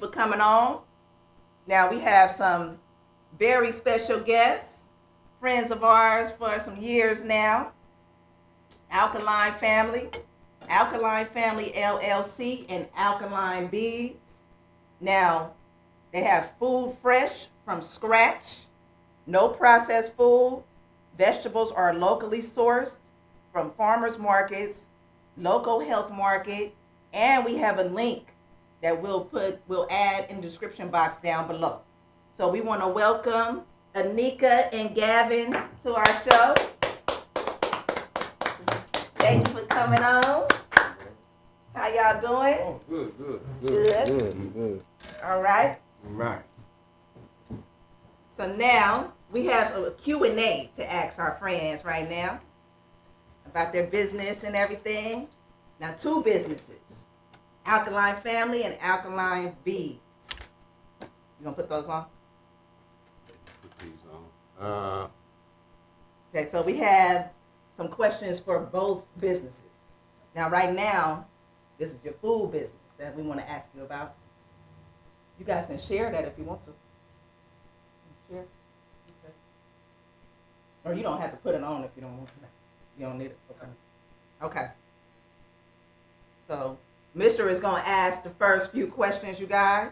for coming on. Now we have some very special guests, friends of ours for some years now. Alkaline Family, Alkaline Family LLC, and Alkaline Bees. Now, they have food fresh from scratch, no processed food. Vegetables are locally sourced from farmers markets, local health market, and we have a link that we'll add in the description box down below. So we want to welcome ANIKA and GAVIN to our show. Thank you for coming on. How y'all doing? Oh, good. Good. All right. Right. So now we have a Q&A to ask our friends right now about their business and everything. Now, two businesses, Alkaline Family and Alkaline Bees. You gonna put those on? Put these on. Okay, so we have some questions for both businesses. Now, right now, this is your food business that we want to ask you about. You guys can share that if you want to. Share. Okay. Or you don't have to put it on if you don't want to. You don't need it. Okay. So, Mr. is going to ask the first few questions, you guys.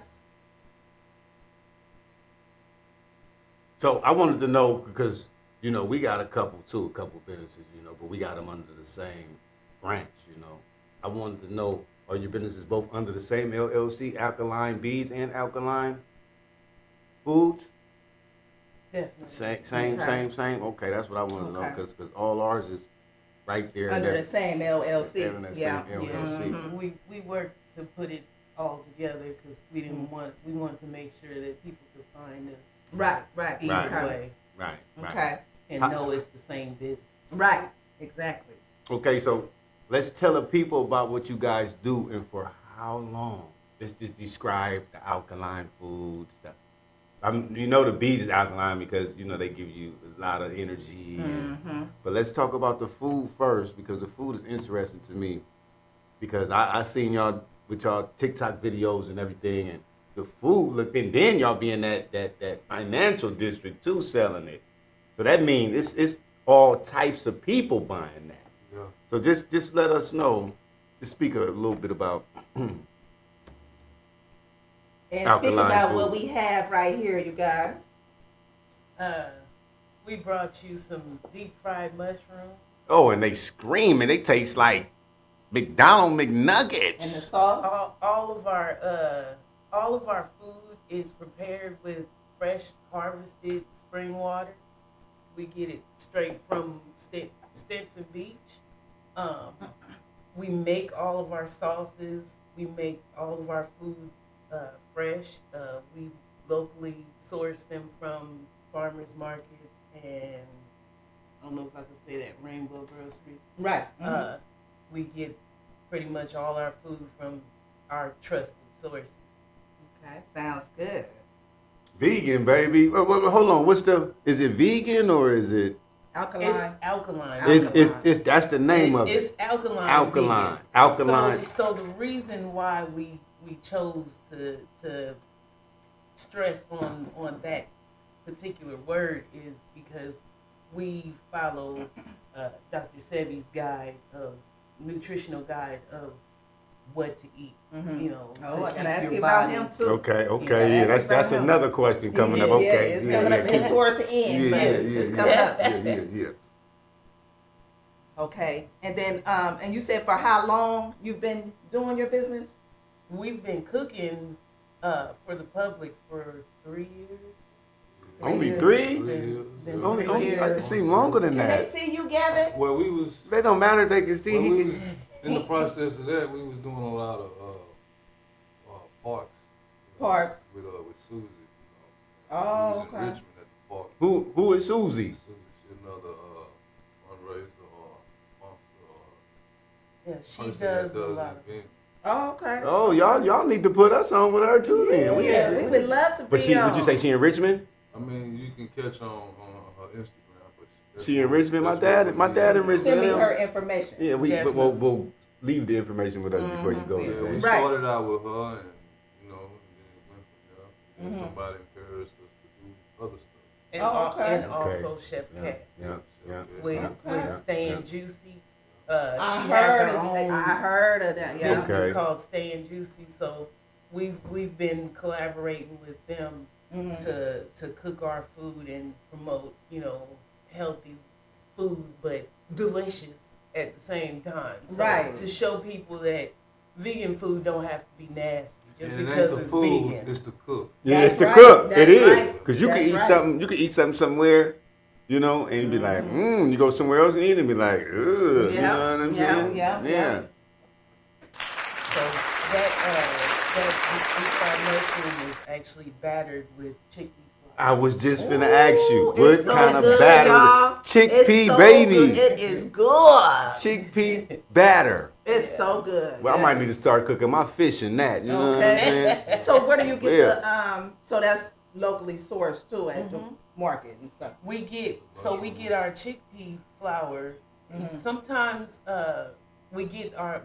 So I wanted to know because, we got a couple businesses, but we got them under the same branch, I wanted to know, are your businesses both under the same LLC, Alkaline Bees and Alkaline Foods? Definitely. Same. Okay, that's what I wanted to know because all ours is right there. Under the same LLC. Under the same LLC. Mm-hmm. We worked to put it all together because we wanted to make sure that people could find us. Right. Either way. Right. Okay. And know it's the same business. Right. Exactly. Okay, so let's tell the people about what you guys do and for how long. Let's just describe the alkaline food stuff. The bees is alkaline because, they give you a lot of energy. Mm-hmm. But let's talk about the food first because the food is interesting to me because I seen y'all with y'all TIk Tok videos and everything and the food look, and then y'all be in that financial district too selling it. So that means it's all types of people buying that. Yeah. So just let us know, just speak a little bit about And Alkaline speak about food. what we have right here, you guys. We brought you some deep fried mushrooms. Oh, and they scream and they taste like McDonald's McNuggets. And the sauce. All of our food is prepared with fresh harvested spring water. We get it straight from Stinson Beach. We make all of our sauces. We make all of our food fresh. We locally source them from farmers markets and I don't know if I can say that, Rainbow Grocery. Right. Mm-hmm. We get pretty much all our food from our trusted sources. Okay, sounds good. Vegan, baby. Hold on. Is it vegan or is it? Alkaline. It's alkaline. It's that's the name of it. It's alkaline. Alkaline. Vegan. Alkaline. So the reason why we chose to stress on that particular word is because we follow Dr. Sebi's nutritional guide of what to eat. Mm-hmm. Oh, I gotta ask you about him too. Okay. Yeah, That's another question coming up. Okay. It's coming up. It's towards the end, but it's coming up. Yeah. Okay, and then and you said for how long you've been doing your business? We've been cooking for the public for 3 years. Only 3? Been Only 3 years. it seemed longer than Can they that. see you, Gavin? Well, we was They don't matter. They can see. well, we was in the process of that. We was doing a lot of parks. Parks. With Susie. Oh, we was in okay. Richmond at the park. Who is Susie? Susie, she's another fundraiser or sponsor or Yeah, she person does that a does lot. events. Oh, okay. Oh, y'all need to put us on with her too. Then We would love to be But on. would you say she in Richmond? I mean, you can catch on her Instagram. But that's She in what- Richmond. My that's what dad we in did. Richmond. Send me her information. Yeah, we'll leave the information with us before you go. Yeah, we Right. started out with her, and and somebody encouraged us to do other stuff. And, Okay. and also Chef Yeah, Cat yeah. with Okay. Staying Juicy. She I has her own heard of that. Yeah. business Okay. called Staying Juicy. So we've been collaborating with them to cook our food and promote, healthy food but delicious at the same time. So Right. to show people that vegan food don't have to be nasty just And it ain't because the it's food, vegan. it's the cook. Yeah, That's it's the right. cook. That's It is. right. Because you can That's eat right. something. You can eat something somewhere, and you be like, you go somewhere else and eat it and be like, ugh. You Yeah, know what I'm yeah, saying? yeah. So that deep fried mushroom is actually battered with chickpea flour. I was just finna ask you, Ooh, what it's so kind of good, batter? y'all. Chickpea It's so baby. good. It is good. Chickpea batter. It's so good. Well, I might Yes. need to start cooking my fish in that. You know what I'm saying? Okay. So where do you get Yeah. the so that's locally sourced too at the market and stuff. We get our chickpea flour. And sometimes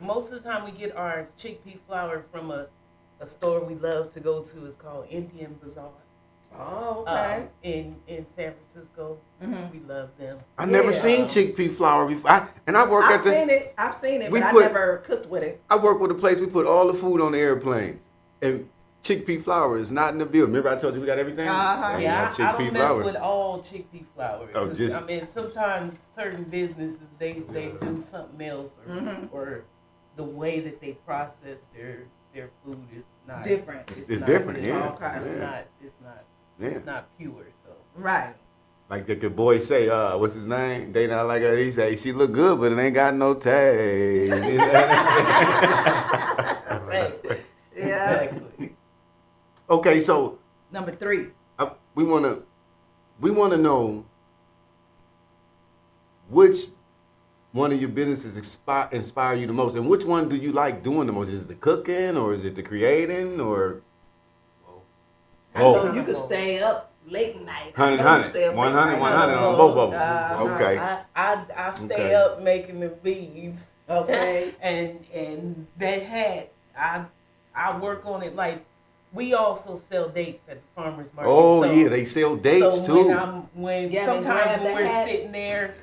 most of the time we get our chickpea flour from a store we love to go to. It's called Indian Bazaar. Oh, okay. In San Francisco, we love them. I never Yeah. seen chickpea flour before. I work I've at the. seen it. I've seen it, We but put- I never cooked with it. I work with a place we put all the food on the airplanes, and chickpea flour is not in the bill. Remember I told you we got everything? Uh-huh. We Yeah, got I don't mess with all chickpea flour. Oh, 'Cause, just- I mean, sometimes certain businesses they do something else, or the way that they process their food is not Different. It's not different, good. yeah. Okay. Yeah. It's not pure. So Right. Like the good boy say, what's his name? They not like her. He say she look good, but it ain't got no taste. You know what I'm saying? Yeah. exactly. Okay, so Number 3. we wanna know which one of your businesses inspire you the most, and which one do you like doing the most? Is it the cooking, or is it the creating, or I know you could stay up late night. 100, 100 on both of them? Okay. I stay Okay. up making the beads. Okay. and that hat, I work on it. Like, we also sell dates at the farmers market. Oh so, yeah, they sell dates so too. when Yeah, sometimes grab when the we're hat. sitting there,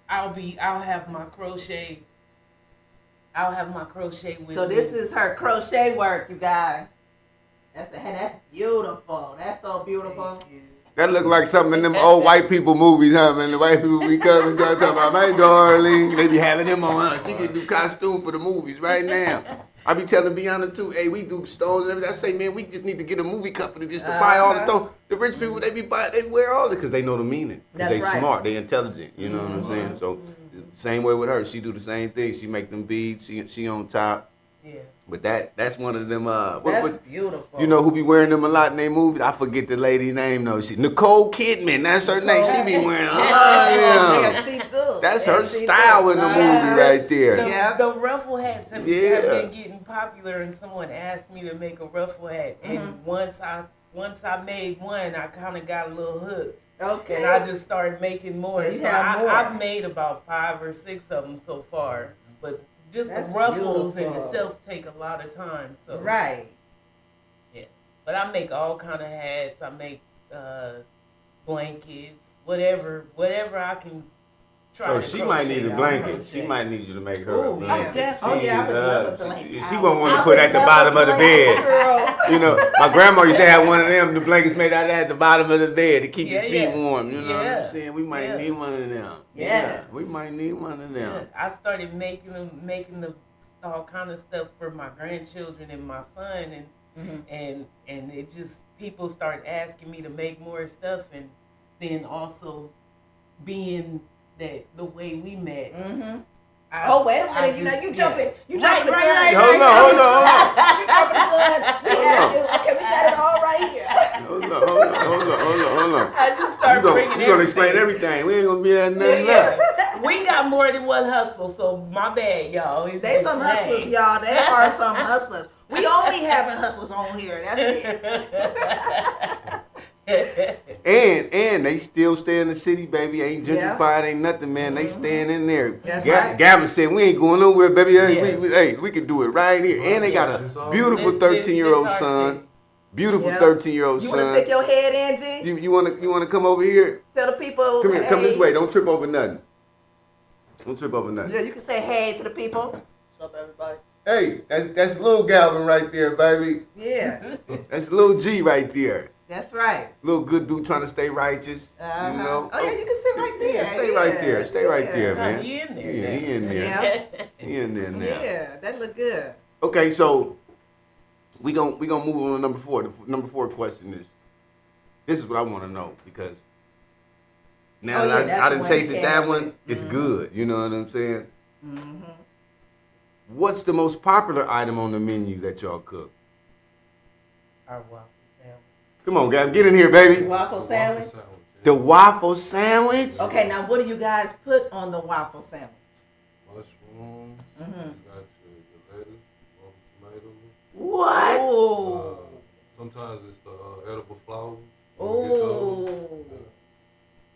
I'll have my crochet. I'll have my crochet with So me. this is her crochet work, you guys. That's beautiful. That's so beautiful. That look like something in them old white people movies, huh, man? The white people be coming, talking about, my darling. They be having them on, huh? She can do costume for the movies right now. I be telling Bianca too, hey, we do stones and everything. I say, man, we just need to get a movie company just to buy all the stones. The rich people, they wear all it because they know the meaning. That's They right. smart, they intelligent, you know what I'm saying? So, same way with her. She do the same thing. She make them beads. She on top. Yeah. But that's one of them, That's beautiful. you know who be wearing them a lot in their movies? I forget the lady's name though. She Nicole Kidman. That's her name. She be wearing a lot of Yeah, them. she do. That's Yeah, her she style do. in the movie right there. Yeah. The ruffle hats have Yeah. been getting popular, and someone asked me to make a ruffle hat, and once I made one, I kind of got a little hooked, Okay. and I just started making more. So you So have more. I've made about 5 or 6 of them so far, but just That's the ruffles in beautiful. itself take a lot of time. So Right. yeah, but I make all kind of hats. I make blankets, whatever I can try. Oh, to she might need a crochet, I'll blanket. crochet. She might need you to make her a Ooh, blanket. yeah. Oh, yeah, I would love a loves- blanket. She won't want I to put would at the love bottom a of the blanket, bed. girl. You know, my grandma used to have one of them. The blankets made out of that at the bottom of the bed to keep your Yeah, feet yeah. warm. You know what Yeah. I'm saying? We might Yeah. need one of them. Yes. We might need one of them. Yeah, I started making the all kind of stuff for my grandchildren and my son, and it just, people start asking me to make more stuff, and then also being that the way we met. Oh, wait a minute. You know, you jumping. You jumping the gun. Right. Hold on. You jumping the gun. We asked you. Okay, we got it all right here. Hold on. I just started bringing You gonna explain everything. We ain't gonna be at nothing left. Yeah. We got more than one hustle, so my bad, y'all. It's They just some name. hustlers, y'all. They are some hustlers. We only having hustlers on here. That's it. And they still stay in the city, baby. Ain't gentrified, ain't nothing, man. They staying in there. That's right. Gavin said, we ain't going nowhere, baby. Hey, Yeah. we can do it right here. And they got a beautiful This 13-year-old our son. city. beautiful Yep. 13-year-old You son. want to stick your head in, G? You wanna come over here? Tell the people. Come here, come this hey. way. Don't trip over nothing. Don't trip over nothing. Yeah, you can say hey to the people. What's up, everybody? Hey, that's little Galvin right there, baby. Yeah, That's little G right there. that's right. Little good dude trying to stay righteous. Uh-huh. You know. Oh yeah, you can sit right there. Yeah, stay right there. Stay right there, Yeah. man. He in there. Yeah, he in there. Yeah, He in there now. yeah, that look good. Okay, so we gonna move on to number 4. The number 4 question is, this is what I want to know, because now Oh, that yeah, that's I the done one you tasted came that up one, with. it's Mhm. good. You know what I'm saying? Mm-hmm. What's the most popular item on the menu that y'all cook? Our waffle sandwich. Come on, guys, get in here, baby. Waffle sandwich. The waffle sandwich. Okay, now what do you guys put on the waffle sandwich? Mushrooms. Mhm. You got your lettuce, tomato. What? Oh, Sometimes it's the edible flour. oh.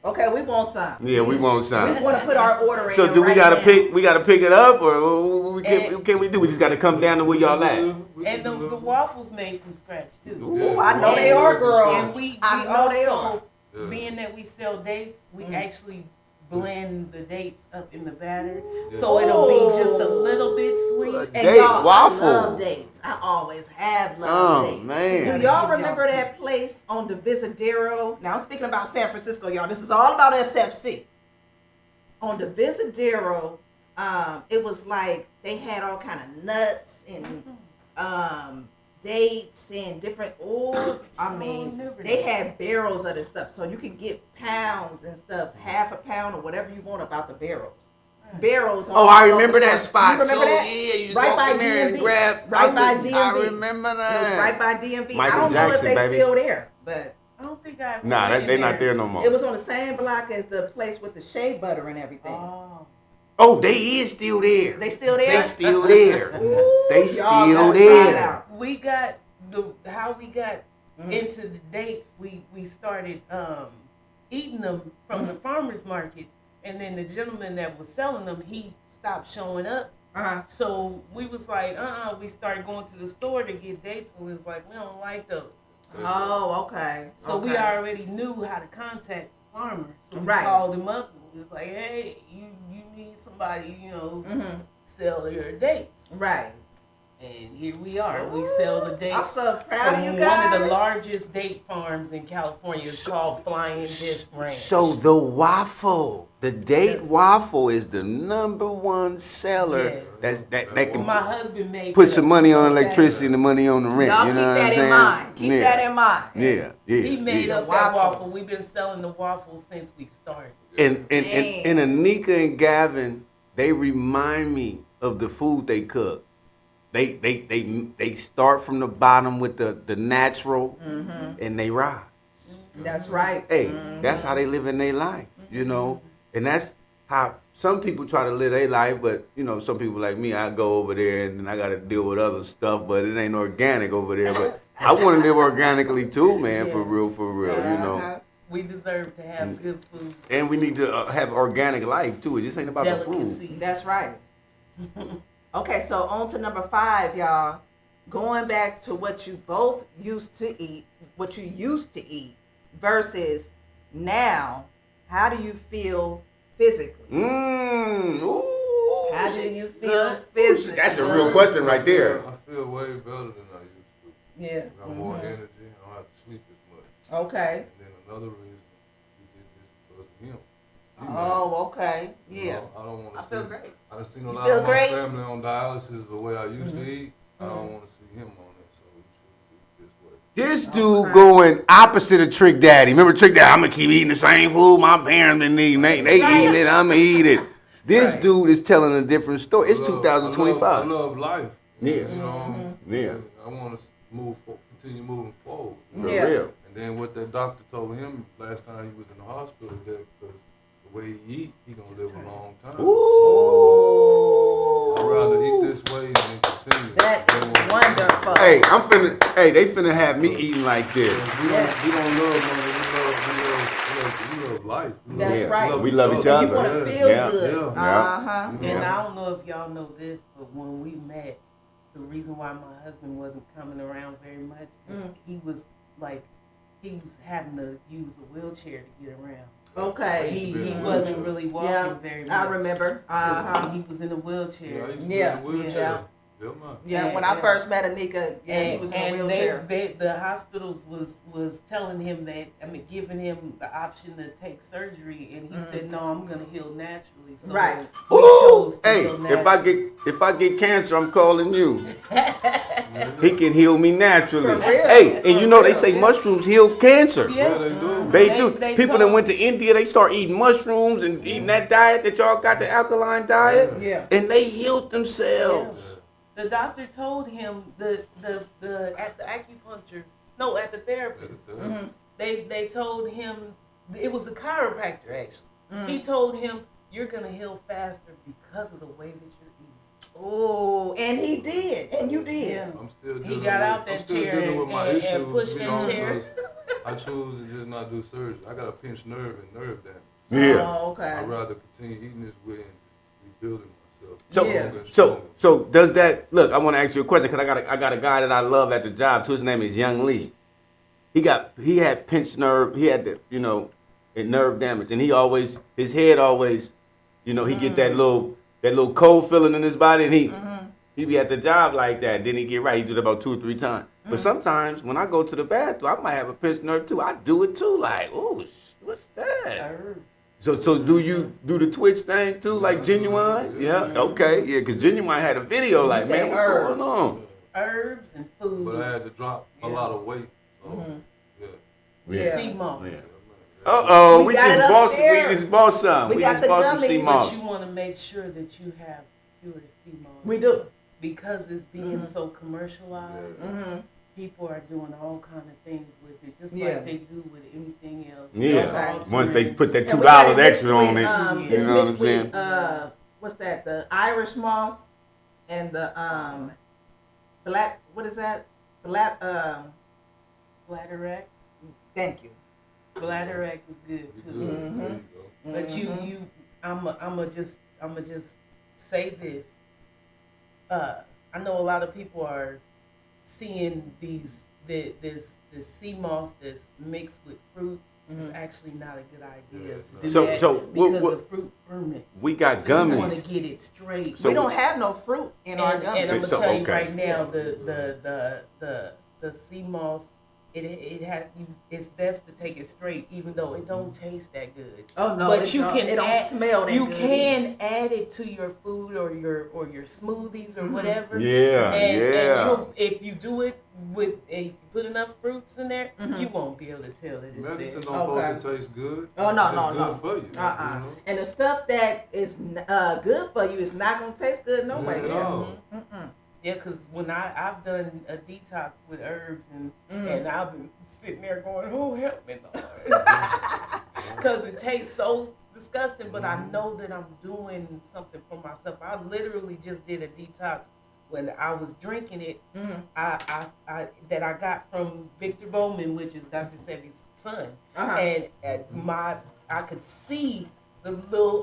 Okay, we want some. Yeah, we want We some. want to put our order in. So do we right gotta now. pick? We gotta pick it up, or what can we do? We just gotta come down to where y'all at. And the waffles made from scratch too. Ooh, I know they are, girl. And we I know they also, are. being that we sell dates, we Mm. actually blend the dates up in the batter, Yeah. so it'll be just a little bit sweet. And Date y'all, waffle. I love dates. I always have loved Oh dates. man. Do y'all remember that place on the Visadero? Now I'm speaking about San Francisco, y'all. This is all about SFC. On the Visadero, it was like they had all kind of nuts and dates and different. Oh, I mean, they had barrels of this stuff, so you can get pounds and stuff, half a pound or whatever you want about the barrels. Barrels. Oh, I remember that spot You remember too. that? Yeah, you just Right walk by in there and DMV. grab. Right by I DMV. remember It was that. right by DMV. Michael I don't Jackson, know if they baby. still there, but I don't think I. Nah, they're not there no more. it was on the same block as the place with the shea butter and everything. Oh. Oh, they is still there. They still there? They still there. Ooh, They y'all still gotta try it there. out. We got how we got Mhm. into the dates. We started eating them from the farmers market, and then the gentleman that was selling them, he stopped showing up. Uh-huh. So we was like, we started going to the store to get dates, and we was like, we don't like those. Oh, okay. So we Okay. already knew how to contact farmers. So we Right. called him up and we was like, hey, you need somebody, Mhm. sell your dates. Right. And here we are. We sell the dates. I'm so proud of from you one guys. of the largest date farms in California. It's called Flying Disc Ranch. So the waffle, the date waffle, is the #1 seller. Yes. That Well, can my husband made put that. some money on electricity and the money on the rent. Y'all You know keep what I'm that saying? in mind. Keep yeah. that in mind. Yeah, yeah. He made yeah. up that Waffle. waffle. We've been selling the waffles since we started. And Dang. ANIKA and Gavin, they remind me of the food they cook. They start from the bottom with the natural, and they rise. That's right. Hey, that's how they live in their life, you know, and that's how some people try to live their life. But you know, some people like me, I go over there and then I got to deal with other stuff, but it ain't organic over there. But I want to live organically too, man, for real, you know. Uh-huh. We deserve to have good food. And we need to have organic life too. It just ain't about the food. Delicacy. That's right. Okay, so on to number 5, y'all. Going back to what you both used to eat, what you used to eat, versus now, how do you feel physically? Ooh. How do you feel physically? That's a real question right there. I feel way better than I used to. Yeah. I got more Mhm. energy. I don't have to sleep as much. Okay. And then another reason we did this because of him. Oh, okay. You Yeah. know, I don't want to I feel great. I done seen a You lot feel of my great? family on dialysis the way I used to eat. I don't want to see him on it, so we should do it this way. This dude going opposite of Trick Daddy. Remember Trick Daddy? I'm gonna keep eating the same food my parents been eating. They eating it. I'm gonna eat it. This Right. dude is telling a different story. It's I love 2025. I love life. Yeah. You know, Yeah. I want to continue moving forward. For Yeah. real. And then what that doctor told him last time he was in the hospital, that because the way he eat, he gonna live a long time. Ooh. I'd rather eat this way and continue. That is wonderful. Hey, they finna have me eating like this. We don't love money. We love life. That's Yeah. right. We love each other. You want to Yeah. feel Yeah. good. Yeah. Uh-huh. And I don't know if y'all know this, but when we met, the reason why my husband wasn't coming around very much is he was having to use a wheelchair to get around. Okay. He wasn't really walking very much. I remember. He was in a wheelchair. Yeah, I used to be in a wheelchair. Yeah, when I first met ANIKA, he was in a wheelchair. The hospitals was telling him that, giving him the option to take surgery, and he said, "No, I'm gonna heal naturally." So Right. we chose to Hey, heal naturally. if I get cancer, I'm calling you. He can heal me naturally. For real. Hey, and you know For they real, say yeah. mushrooms heal cancer. Yeah, they do. They do. They People told- that went to India, they start eating mushrooms and eating that diet that y'all got, the alkaline diet, Yeah. and they healed themselves. The doctor told him at the acupuncture, no, at the therapist. They told him, it was a chiropractor actually. He told him, "You're gonna heal faster because of the way that you're eating." Oh, and he did, and you did. Yeah. I'm still He dealing got with, out that I'm still chair dealing with my and issues, pushed that chair. because I choose to just not do surgery. I got a pinched nerve and nerve damage. Yeah. Oh, okay. I'd rather continue eating this way and rebuilding myself. So, Yeah. Stronger and stronger. so does that look? I want to ask you a question because I got a guy that I love at the job too. His name is Young Lee. He had pinched nerve. He had the nerve damage, and his head always, he get that little cold feeling in his body, and he be at the job like that. Then he get right. He do it about 2 or 3 times. But sometimes when I go to the bathroom, I might have a pinched nerve too. I do it too. Like, oh, what's that? So do you do the Twitch thing too, like Genuine? Yeah. Okay. Yeah, because Genuine had a video like, say man, what's herbs. going on? Herbs and food. But I had to drop a lot of weight. So, Yeah. Sea moss. Yeah. Uh-oh, We we got just it bought upstairs. some. We We got just the bought some gummies. sea But moss. you want to make sure that you have pure sea moss. We do. Because it's being so commercialized. People are doing all kind of things with it, just Yeah. like they do with anything else. Yeah. Alcohol Once they too. put that And we got $2 it mixed extra on with, it, you it's know what I'm mixed saying? with what's that? The Irish moss and the black. What is that? Black. Bladderwrack. Thank you. Bladderwrack is good too. Mm-hmm. There you go. But I'ma just say this. I know a lot of people are seeing this sea moss that's mixed with fruit. It's actually not a good idea to do So- that so because what- the fruit ferments. we got So you want to gummies. get it straight. So we don't have no fruit in our and gummies. I'm gonna So, tell you okay. right now, the sea moss, it's best to take it straight, even though it don't taste that good. Oh no, But it you don't, can it don't add- smell that You good. can add it to your food or your smoothies or whatever. Yeah, And yeah. if you do it if you put enough fruits in there, you won't be able to tell that it's Medicine there. don't Okay. supposed to taste good. Oh no, It's no, good no. for you. You know? And the stuff that is good for you is not gonna taste good no way. Not at all. Yeah, because when I've done a detox with herbs and I've been sitting there going, "Oh, help me, Lord," because it tastes so disgusting. But I know that I'm doing something for myself. I literally just did a detox when I was drinking it. I that I got from Victor Bowman, which is Dr. Sebi's son, and I could see the little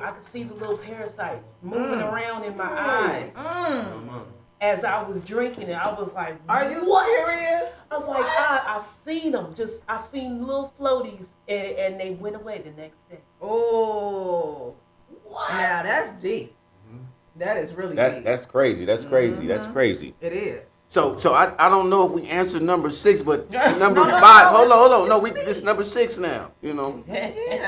parasites moving around in my eyes. As I was drinking it, I was like, Are you what? serious? I was like, I seen them. I seen little floaties, and they went away the next day. Oh, What? now that's deep. That is really deep. That's crazy. That's crazy. That's crazy. It is. So I don't know if we answered number 6, but number No, 5. no, Hold on. No, it's this is number 6 now. Yeah.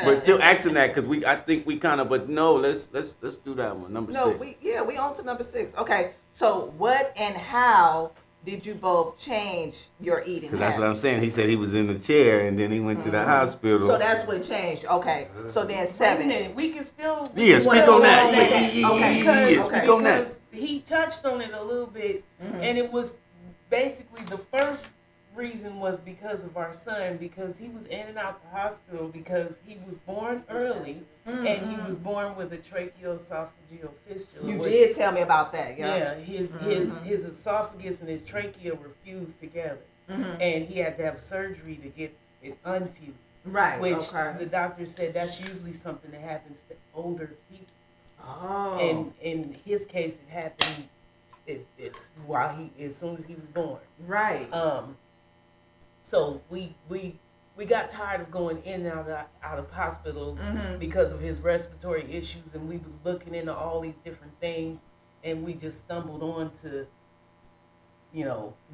We're still asking that because I think we kind of. But no, let's do that one. Number 6. we on to number 6. Okay, so what and how did you both change your eating Because that's what I'm habits? saying. He said he was in the chair and then he went to the hospital. So that's what changed. Okay, so then Wait a 7. minute, we can still. Yeah, speak wanna on go that. on with that? Okay. Yeah, speak on that. Because he touched on it a little bit, and it was basically the first reason was because of our son, because he was in and out the hospital because he was born early and he was born with a tracheoesophageal fistula. You which- did tell me about that, Yeah, his esophagus and his trachea were fused together, and he had to have surgery to get it unfused. Right. Which okay. the doctor said that's usually something that happens to older people. Oh. And in his case, it happened it's while as soon as he was born. Right. So we got tired of going in and out of hospitals because of his respiratory issues, and we was looking into all these different things, and we just stumbled on to,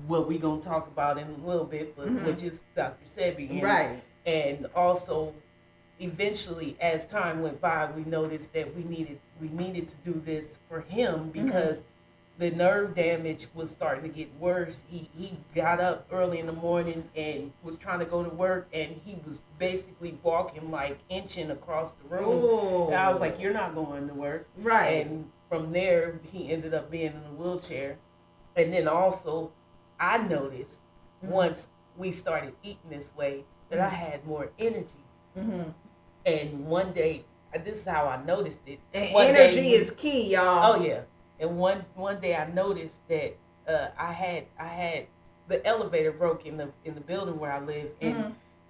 what we gonna talk about in a little bit, but which is Dr. Sebi. Right. And also, eventually, as time went by, we noticed that we needed to do this for him because the nerve damage was starting to get worse. He got up early in the morning and was trying to go to work, and he was basically walking like inching across the room. Oh. And I was like, "You're not going to work." Right. And from there, he ended up being in a wheelchair. And then also, I noticed once we started eating this way that I had more energy. And one day, this is how I noticed it. And One energy day is key, y'all. Oh yeah. And one day I noticed that I had the elevator broke in the building where I live,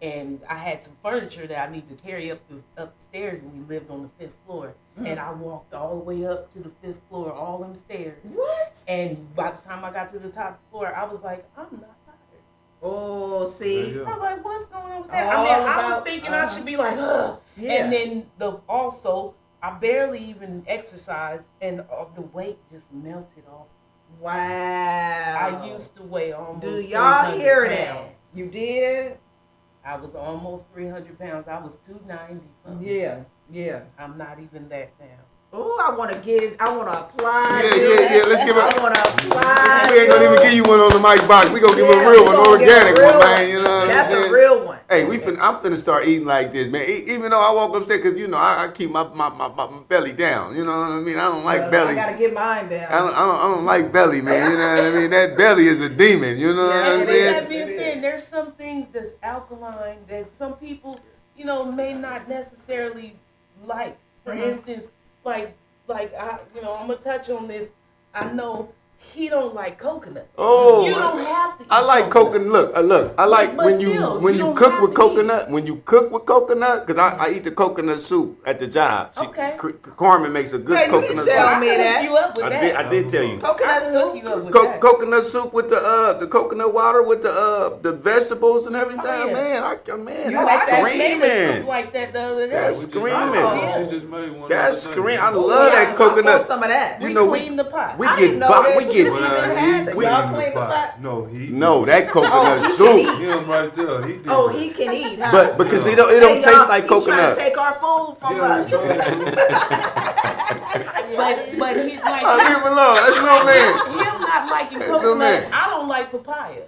and I had some furniture that I needed to carry up the stairs, and we lived on the 5th floor. And I walked all the way up to the 5th floor, all them stairs. What? And by the time I got to the top floor, I was like, I'm not tired. Oh, see. Yeah. I was like, what's going on with that? All I about- was thinking I should be like, ugh. Yeah. And then I barely even exercised, and the weight just melted off. Wow. I used to weigh almost. Do y'all 300 hear pounds. that? You did? I was almost 300 pounds. I was 290 something. Yeah. I'm not even that now. Oh, I want to apply. Yeah, let's give I want to apply. We ain't gonna even give you one on the mic box. We gonna give a real one, organic one, man. You know what I'm That's saying? a real one. Hey, I'm finna start eating like this, man. Even though I walk upstairs, cause I keep my belly down. You know what I mean? I don't like belly. I gotta get mine down. I don't like belly, man. You know what I mean? That belly is a demon. You know what I'm And saying? that being said, there's some things that's alkaline that some people, may not necessarily like. For instance, like I'm gonna touch on this. I know he don't like coconut. Oh, You don't have to eat I like coconut. Look. I like But when still, you you don't cook have with to coconut. When you cook with coconut, cause I eat the coconut soup at the job. Okay. Carmen makes a good Hey, you coconut didn't tell soup. me I can that. hook you up with that. I did tell you. Coconut I can hook soup. you up with that. Coconut soup with the coconut water with the vegetables and everything. Oh, yeah. Man, You that's like that? I made a soup screaming. like that the other day. That's We just- screaming. She just made one. That's the other day. screaming. I Ooh, love yeah, that I coconut. want some of that. We You know, we- cleaned the pot. we I get didn't know bought. that We you get even had that. we- Y'all clean the pot. No, he. no that coconut he soup. can eat. Him right there. He did. Oh, he can eat, huh? But because it don't Hey, taste y'all, like he trying coconut. to take our food from Yeah, us. he tried to. But he like Leave him alone. That's no man. him not liking That's no coconut. man. I don't like papaya,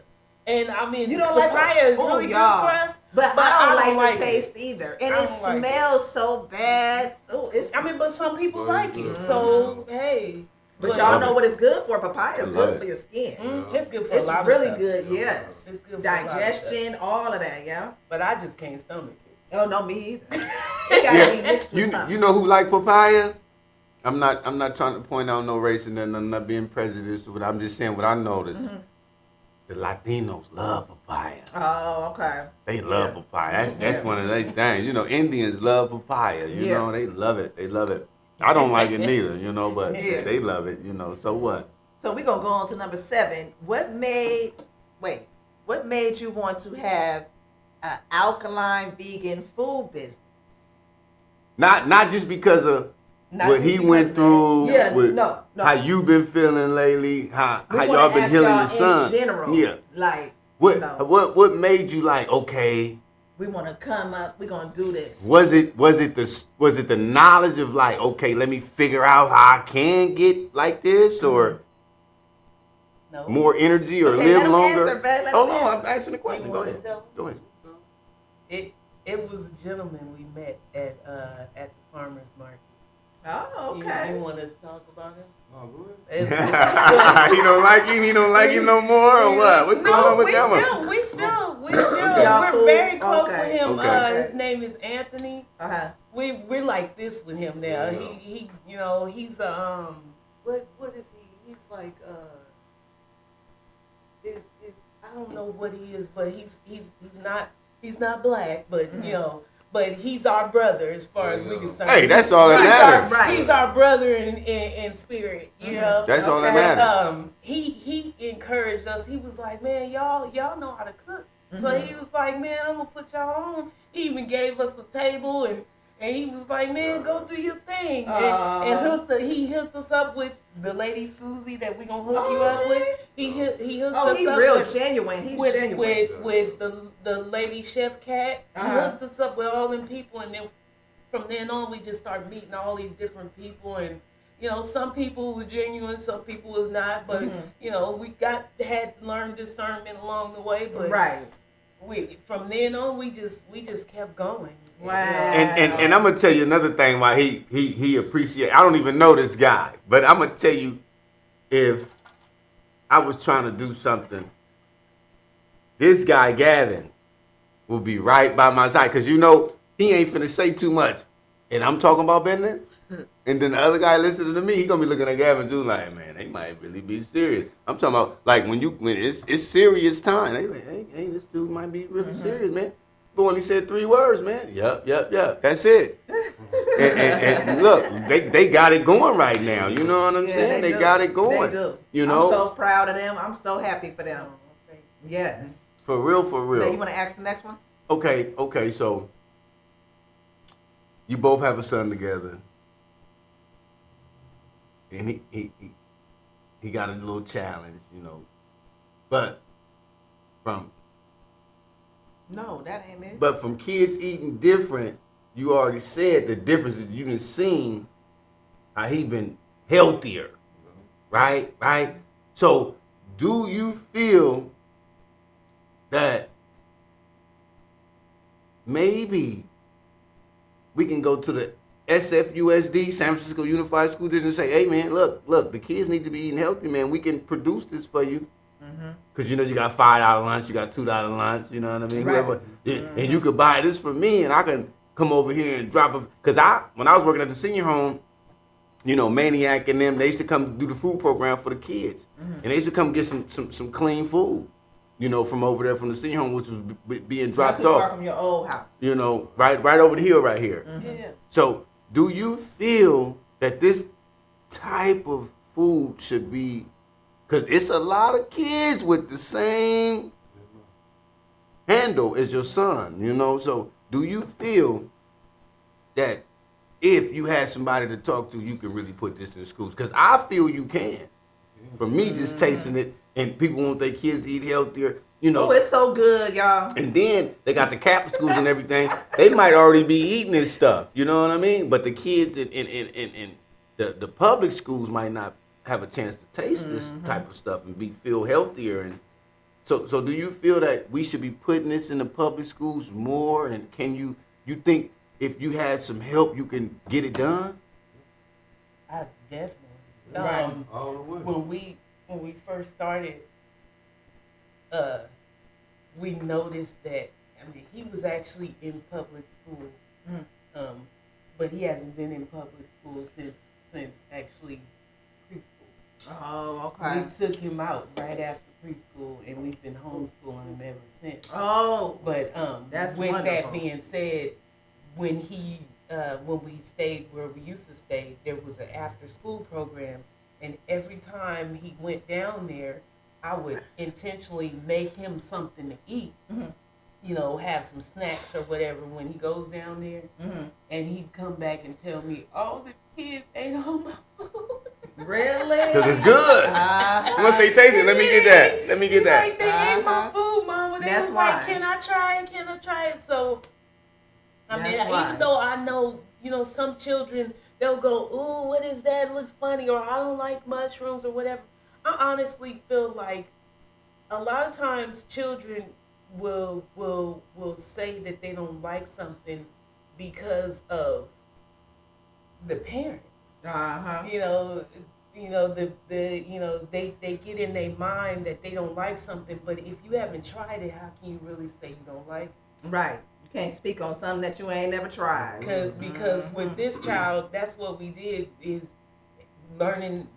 and I mean You don't like papaya is oh, really good y'all. for us. But I don't like the taste either. And I it don't like it. smells so bad. Oh, it's But some people Well, like it's it. good. So hey, but y'all love know it. what it's good for. Papaya I is love good it. for your skin. It's good for It's a lot really of stuff. good, yes. It's good for a lot of Digestion, all of that, yeah. But I just can't stomach it. Oh no, me either. It gotta be mixed with something. You know who like papaya? I'm not trying to point out no race and then I'm not being prejudiced, but I'm just saying what I noticed. The Latinos love papaya. Oh, okay. They love papaya. That's one of their things. You know, Indians love papaya. You know, they love it. They love it. I don't like it neither, but Yeah. they love it, so what? So we're gonna go on to number 7. What made you want to have an alkaline vegan food business? Not just because of Not what just he because went of through, Yeah, with no. how you been feeling lately, how We wanna y'all been ask healing y'all your son. in general. Yeah. Like, What you know, what made you like, okay, we want to come up. We're gonna do this. was it the knowledge of like, okay, let me figure out how I can get like this, or No. more energy, or Okay, let live him longer? answer, Val, let Oh him no, answer. I'm asking the question. You Go want to ahead. tell? Go ahead. It was a gentleman we met at the farmer's market. Oh, You okay. want to talk about him? Oh, go ahead. He don't like him. He don't like him no more, or what? What's going on with that one? We still, Y'all we're cool? very close Okay. with him. Okay. His name is Anthony. We're like this with him now. Yeah. He's what is he? He's like I don't know what he is, but he's not black, but but he's our brother as far as we concerned. Hey, that's all that matters. Right. He's our brother in spirit, you know. That's all that Okay. matters. He encouraged us. He was like, man, y'all know how to cook. So he was like, man, I'm gonna put y'all on. He even gave us a table and he was like, man, go do your thing. And he hooked us up with the lady Susie that we gonna hook you up with. He hooked us he's up real genuine. He's with, genuine. with the lady Chef Cat. He hooked us up with all them people, and then from then on we just started meeting all these different people, and you know, some people were genuine, some people was not, but you know, we had to learn discernment along the way, but right. From then on we just kept going. Wow. And I'm gonna tell you another thing why he appreciate. I don't even know this guy, but I'm gonna tell you, if I was trying to do something, this guy Gavin will be right by my side, because you know he ain't finna say too much, and I'm talking about business. And then the other guy listening to me, he gonna be looking at Gavin dude like, man, they might really be serious. I'm talking about like when it's serious time. They like, hey, this dude might be really serious, man. But when he said 3 words, man, yep, that's it. and look, they got it going right now. You know what I'm saying? They got it going. They do. You know? I'm so proud of them. I'm so happy for them. Yes. For real. Now you want to ask the next one? Okay. So you both have a son together. And he got a little challenge, you know. But No, that ain't it. But from kids eating different, you already said the differences. You done seen how he been healthier, right? So do you feel that maybe we can go to the SFUSD, San Francisco Unified School District, and say, hey, man, look, the kids need to be eating healthy, man. We can produce this for you. Because, you know, you got $5 lunch, you got $2 lunch, you know what I mean? Right. And you could buy this for me, and I can come over here and drop it. Because when I was working at the senior home, you know, Maniac and them, they used to come do the food program for the kids. And they used to come get some clean food, you know, from over there from the senior home, which was being dropped Not too off. far from your old house. You know, right over the hill right here. Yeah. So do you feel that this type of food should be, because it's a lot of kids with the same handle as your son, you know? So do you feel that if you had somebody to talk to, you can really put this in schools? Because I feel you can. For me, just tasting it, and people want their kids to eat healthier, you know. Oh, it's so good, y'all. And then they got the Catholic schools and everything. They might already be eating this stuff, you know what I mean? But the kids in the public schools might not have a chance to taste this type of stuff and feel healthier. And so do you feel that we should be putting this in the public schools more? And can you think if you had some help, you can get it done? I definitely. Right. All the way. When we first started, we noticed that, I mean, he was actually in public school, but he hasn't been in public school since actually preschool. Oh, okay. We took him out right after preschool, and we've been homeschooling him ever since. Oh, But that's with wonderful. that being said, when we stayed where we used to stay, there was an after school program, and every time he went down there, I would intentionally make him something to eat. You know, have some snacks or whatever when he goes down there, and he'd come back and tell me, all the kids ate all my food. really? Because it's good. Once they taste it, let me get that. Like, they ate my food, Mama. They That's was why. like, can I try it? So, I mean, That's why. even though I know, you know, some children, they'll go, ooh, what is that? It looks funny, or I don't like mushrooms or whatever. I honestly feel like a lot of times children will say that they don't like something because of the parents. You know, they get in their mind that they don't like something, but if you haven't tried it, how can you really say you don't like it? Right. You can't speak on something that you ain't never tried. Because with this child, that's what we did, is learning,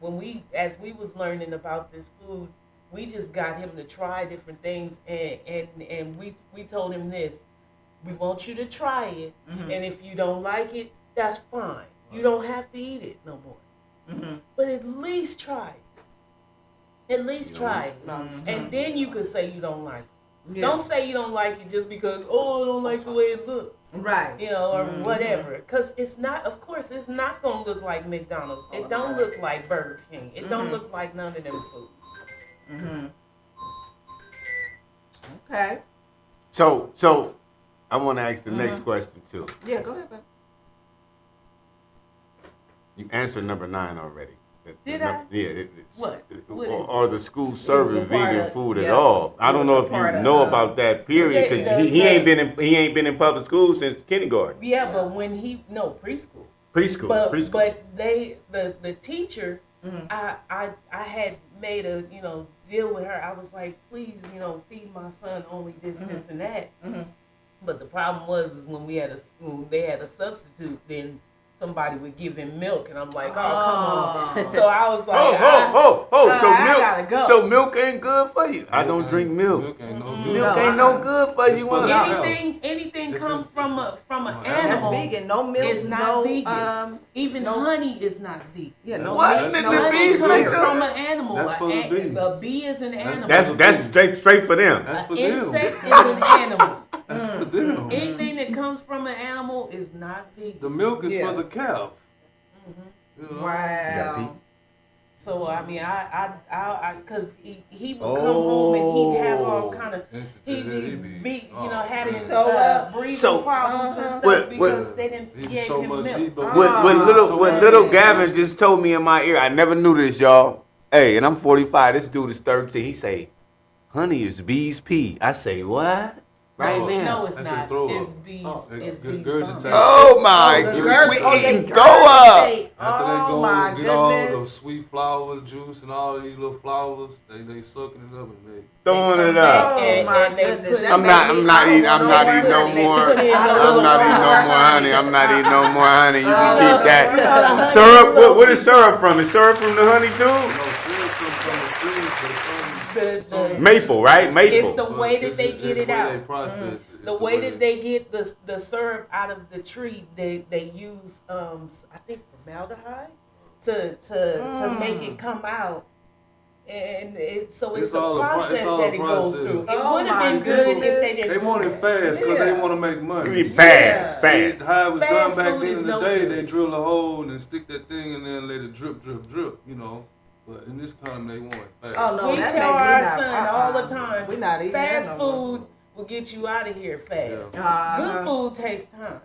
as we was learning about this food, we just got him to try different things, and we told him this: We want you to try it, Mhm. and if you don't like it, that's fine. You don't have to eat it no more. Mhm. But at least try it. At least try it, and then you could say you don't like it. Yeah. Don't say you don't like it just because I don't like the way it looks. Right. Or whatever. Because it's not, of course, it's not going to look like McDonald's. It don't look like Burger King. It don't look like none of them foods. Mhm. Okay. So I want to ask the next question too. Yeah, go ahead, babe. You answered number 9 already. Did I? Yeah. What? What is Are the schools serving a part vegan of- food at yeah. all? I don't It know was if a part you of, know about that period. 'Cause the- he ain't been in public school since kindergarten, Yeah, but when preschool. preschool. But the teacher, I had made a deal with her. I was like, please, feed my son only this, this, and that. But the problem was is when they had a substitute, then somebody would give him milk, and I'm like, oh come on. So I was like, I gotta go. So milk ain't good for you. I don't drink milk. Milk ain't no good. Milk ain't no good for you. for the anything comes from an That's animal. vegan. No milk. It's not no, vegan. Even honey is not vegan. Yeah, no What? meat, The no bees Honey make comes up? from an animal. That's for the bee. A bee is an animal. That's straight for them. That's for Insect them. is an animal. That's for them. Anything that comes from an animal is not vegan. The milk is Yeah. for the calf. You know? Wow. So I mean, because he would come home and he'd have all kind of he'd be having breathing problems and stuff because they didn't give so him much milk. heat, but What little Gavin just told me in my ear, I never knew this, y'all. Hey, and I'm 45. This dude is 13. He say, honey is bees pee. I say, what? Right now. No, it's That's not. a throw It's up. bees. Oh, It's good bees. Gurgitated. vomit. Oh my the God. Gurgitated. We eating They throw up. Gurgitated. After they Oh go my and get all the goodness. sweet flower juice and all these little flowers, they sucking it up and they. Throwing it Oh up. my goodness. That I'm made not me- eating I don't no want more. honey. I'm not eating no more honey. I'm not eating no more honey. You can Oh, keep that. honey. Syrup, what is syrup from? Is syrup from the honey too? No, syrup comes from the trees, but some. Maple, right? Maple. It's the way that they get it They out. process it. The way that they get the syrup out of the tree, they use I think formaldehyde to make it come out, and so it's It's the all a process it's all that a it goes process. through. It Oh would have my been good if goodness. they didn't. They want it fast because they want to make money. Fast. See, how it was Fast done back food then is in the no day, good. they drill a hole and stick that thing and then let it drip, But in this economy, they want it fast. Oh, no, We that tell make me our not- son all the time, We not eating fast that no more. food will get you out of here fast. Yeah. Good food takes time.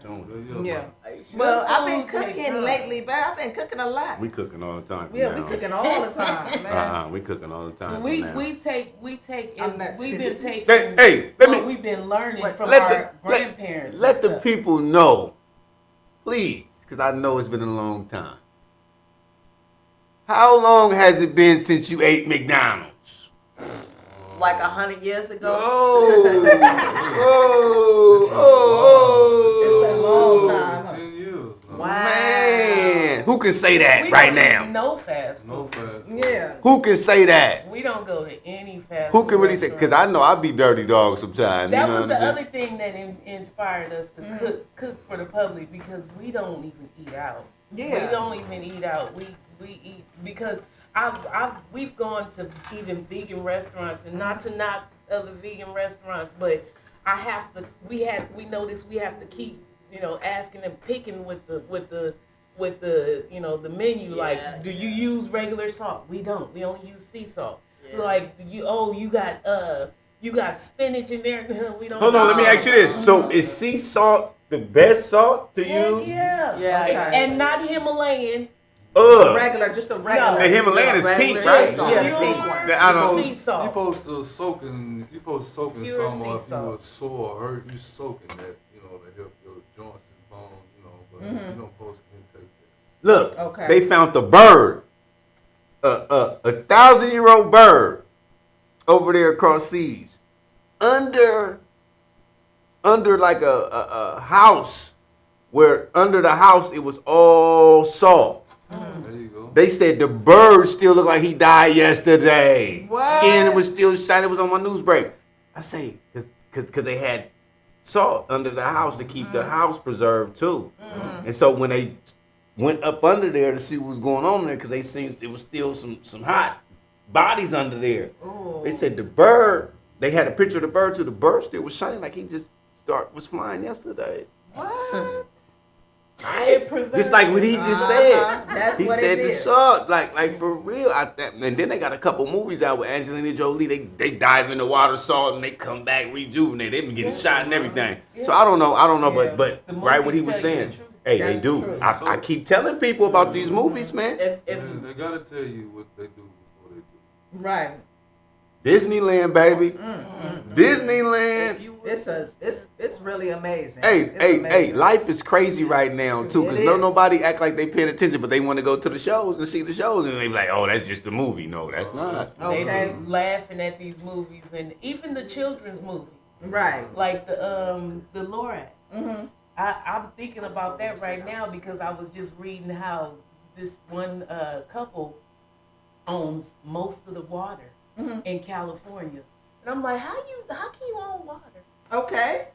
Yeah. Good Well, I've been food takes cooking time. lately, but I've been cooking a lot. We cooking all the time. Yeah, we cooking all the time, man. We cooking all the time. We now. take I'm and not- we've been taking Hey, let what me we've been learning from let our grandparents. let and the stuff. people know, please, because I know it's been a long time. How long has it been since you ate McDonald's? Like 100 years ago. It's been a long time. Huh? 10 years. Wow. Man, who can say that We right don't eat now? no fast food. No fast. Yeah. Who can say that? We don't go to any fast Who food can really say? Because I know I be dirty dog sometimes. that you know was what the I'm other thing that inspired us to cook for the public, because we don't even eat out. Yeah. We don't even eat out. We eat because we've gone to even vegan restaurants, and not to knock other vegan restaurants, but we noticed we have to keep asking and picking with the the menu, Yeah, like, do you use regular salt? We don't. We only use sea salt. Yeah. Like, you got spinach in there. We don't. Hold on, let me use ask you this. So is sea salt the best salt to Heck use? yeah. Yeah. Okay. And not Himalayan. Regular, just a regular. The Himalayan is Regular pink, sea right? salt. Yeah, the pink one. Pure I don't- sea salt. You supposed to soak in Pure some, or sea if you salt. were sore or hurt, you soaking that, to help your joints and bones, but you don't supposed to intake that. Look, Okay. they found the bird, a 1,000-year-old bird, over there across seas, under like a house, where under the house it was all salt. There you go. They said the bird still looked like he died yesterday. What? Skin was still shiny. It was on my news break. I say, because they had salt under the house to keep the house preserved too. And so when they went up under there to see what was going on there, because they seen it was still some hot bodies under there. Ooh. They said the bird. They had a picture of the bird too. The bird still was shining like he just was flying yesterday. What? It preserves Just like what he just said. That's He what said it the is. salt, like for real. And then they got a couple movies out with Angelina Jolie. They dive in the water salt and they come back rejuvenated. They been getting shot and everything. So I don't know, Yeah. but The right what he movies was tell you saying. the truth. Hey, That's they do. the truth. I keep telling people about these movies, man. If They gotta tell you what they do before they do. Right. Disneyland, baby. Mm-hmm. Disneyland. It's really amazing. Hey, It's hey, amazing. life is crazy right now too, It because is. nobody act like they paying attention, but they want to go to the shows and see the shows, and they be like, oh, that's just a movie. No, that's not. They Okay. be laughing at these movies and even the children's movies, Right. like the Lorax. Mm-hmm. I'm thinking about that right now because I was just reading how this one couple owns most of the water in California, and I'm like, how can you own water? Okay.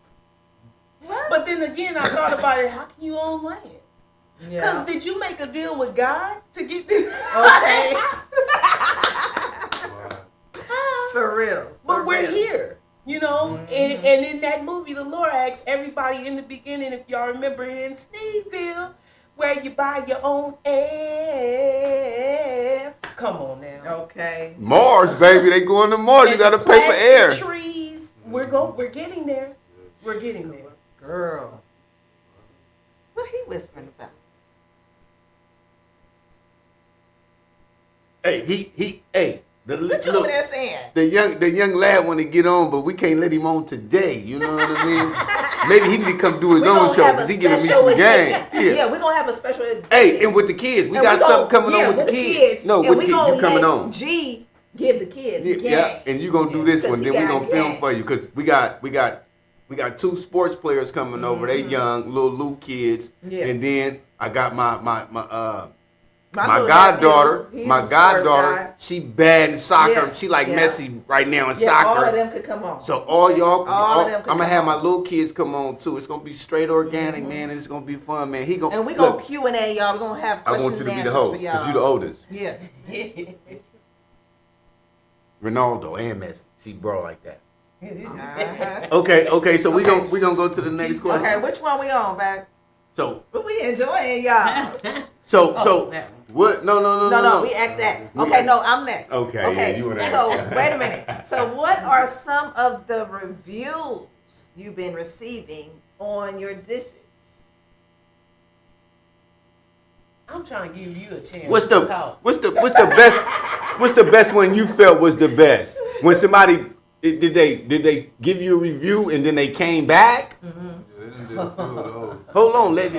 What? But then again, I thought about it. How can you own land? Because Yeah. did you make a deal with God to get this? Okay. Right. For real. But For we're real. here, you know. And in that movie, The Lorax, everybody in the beginning, if y'all remember, in Sneeville, where you buy your own air. Come on now. Okay. Mars, baby, they going to Mars. You And gotta the pay for plastic air. Trees. We're getting there. We're getting there. Girl. What he whispering about? Hey, the What you look, over there saying? the young lad want to get on, but we can't let him on today. You know what I mean? Maybe he need to come do his We own gonna show have a because he giving me special some edition. game. Yeah, we're gonna have a special edition. Hey, and with the kids, we And got we something gon- coming yeah, on with the kids. No, and with we the kids, gonna you coming let on. G give the kids Yeah, game. yeah, and you gonna do this 'Cause one. he Then we got gonna film game. for you because we got two sports players coming over. They young, little Luke kids, Yeah. and then I got my little goddaughter. nephew, he's My a sports goddaughter, guy. she bad in soccer. Yeah, She like yeah. Messi right now in Yeah, soccer. all of them could come on. So all y'all, All of them could I'm gonna come have my on. little kids come on too. It's gonna be straight organic, man, and it's gonna be fun, man. He gonna And we look, gonna Q&A, y'all. We're gonna have I questions want you to and be the answers host for because y'all. you the oldest. Yeah. Ronaldo and Messi, she bro like that. Uh-huh. Okay. So we Okay. gonna go to the next question. Okay, which one we on, babe? So But we enjoying y'all. so that what? No. No, we asked that. We Okay, asked- no, I'm next. Okay, Okay, yeah, you were next. so wait a minute. So what are some of the reviews you've been receiving on your dishes? I'm trying to give you a chance What's to the talk. what's the best one you felt was the best? When somebody did they give you a review and then they came back? Yeah, they done did a few of those. Hold on, let's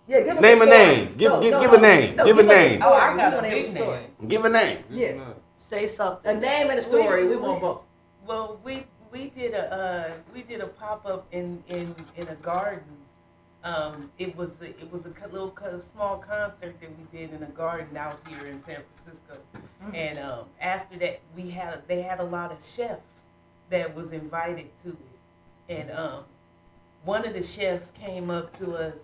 Yeah, give us Name a story. name. Give a name. Give a us name. story. Oh, I got We a wanna hear big the story. name. Give a name. Yeah. say A something. name and a story. We want both. Well, we did a pop up in a garden. It was a little small concert that we did in a garden out here in San Francisco, and after that they had a lot of chefs that was invited to it, and one of the chefs came up to us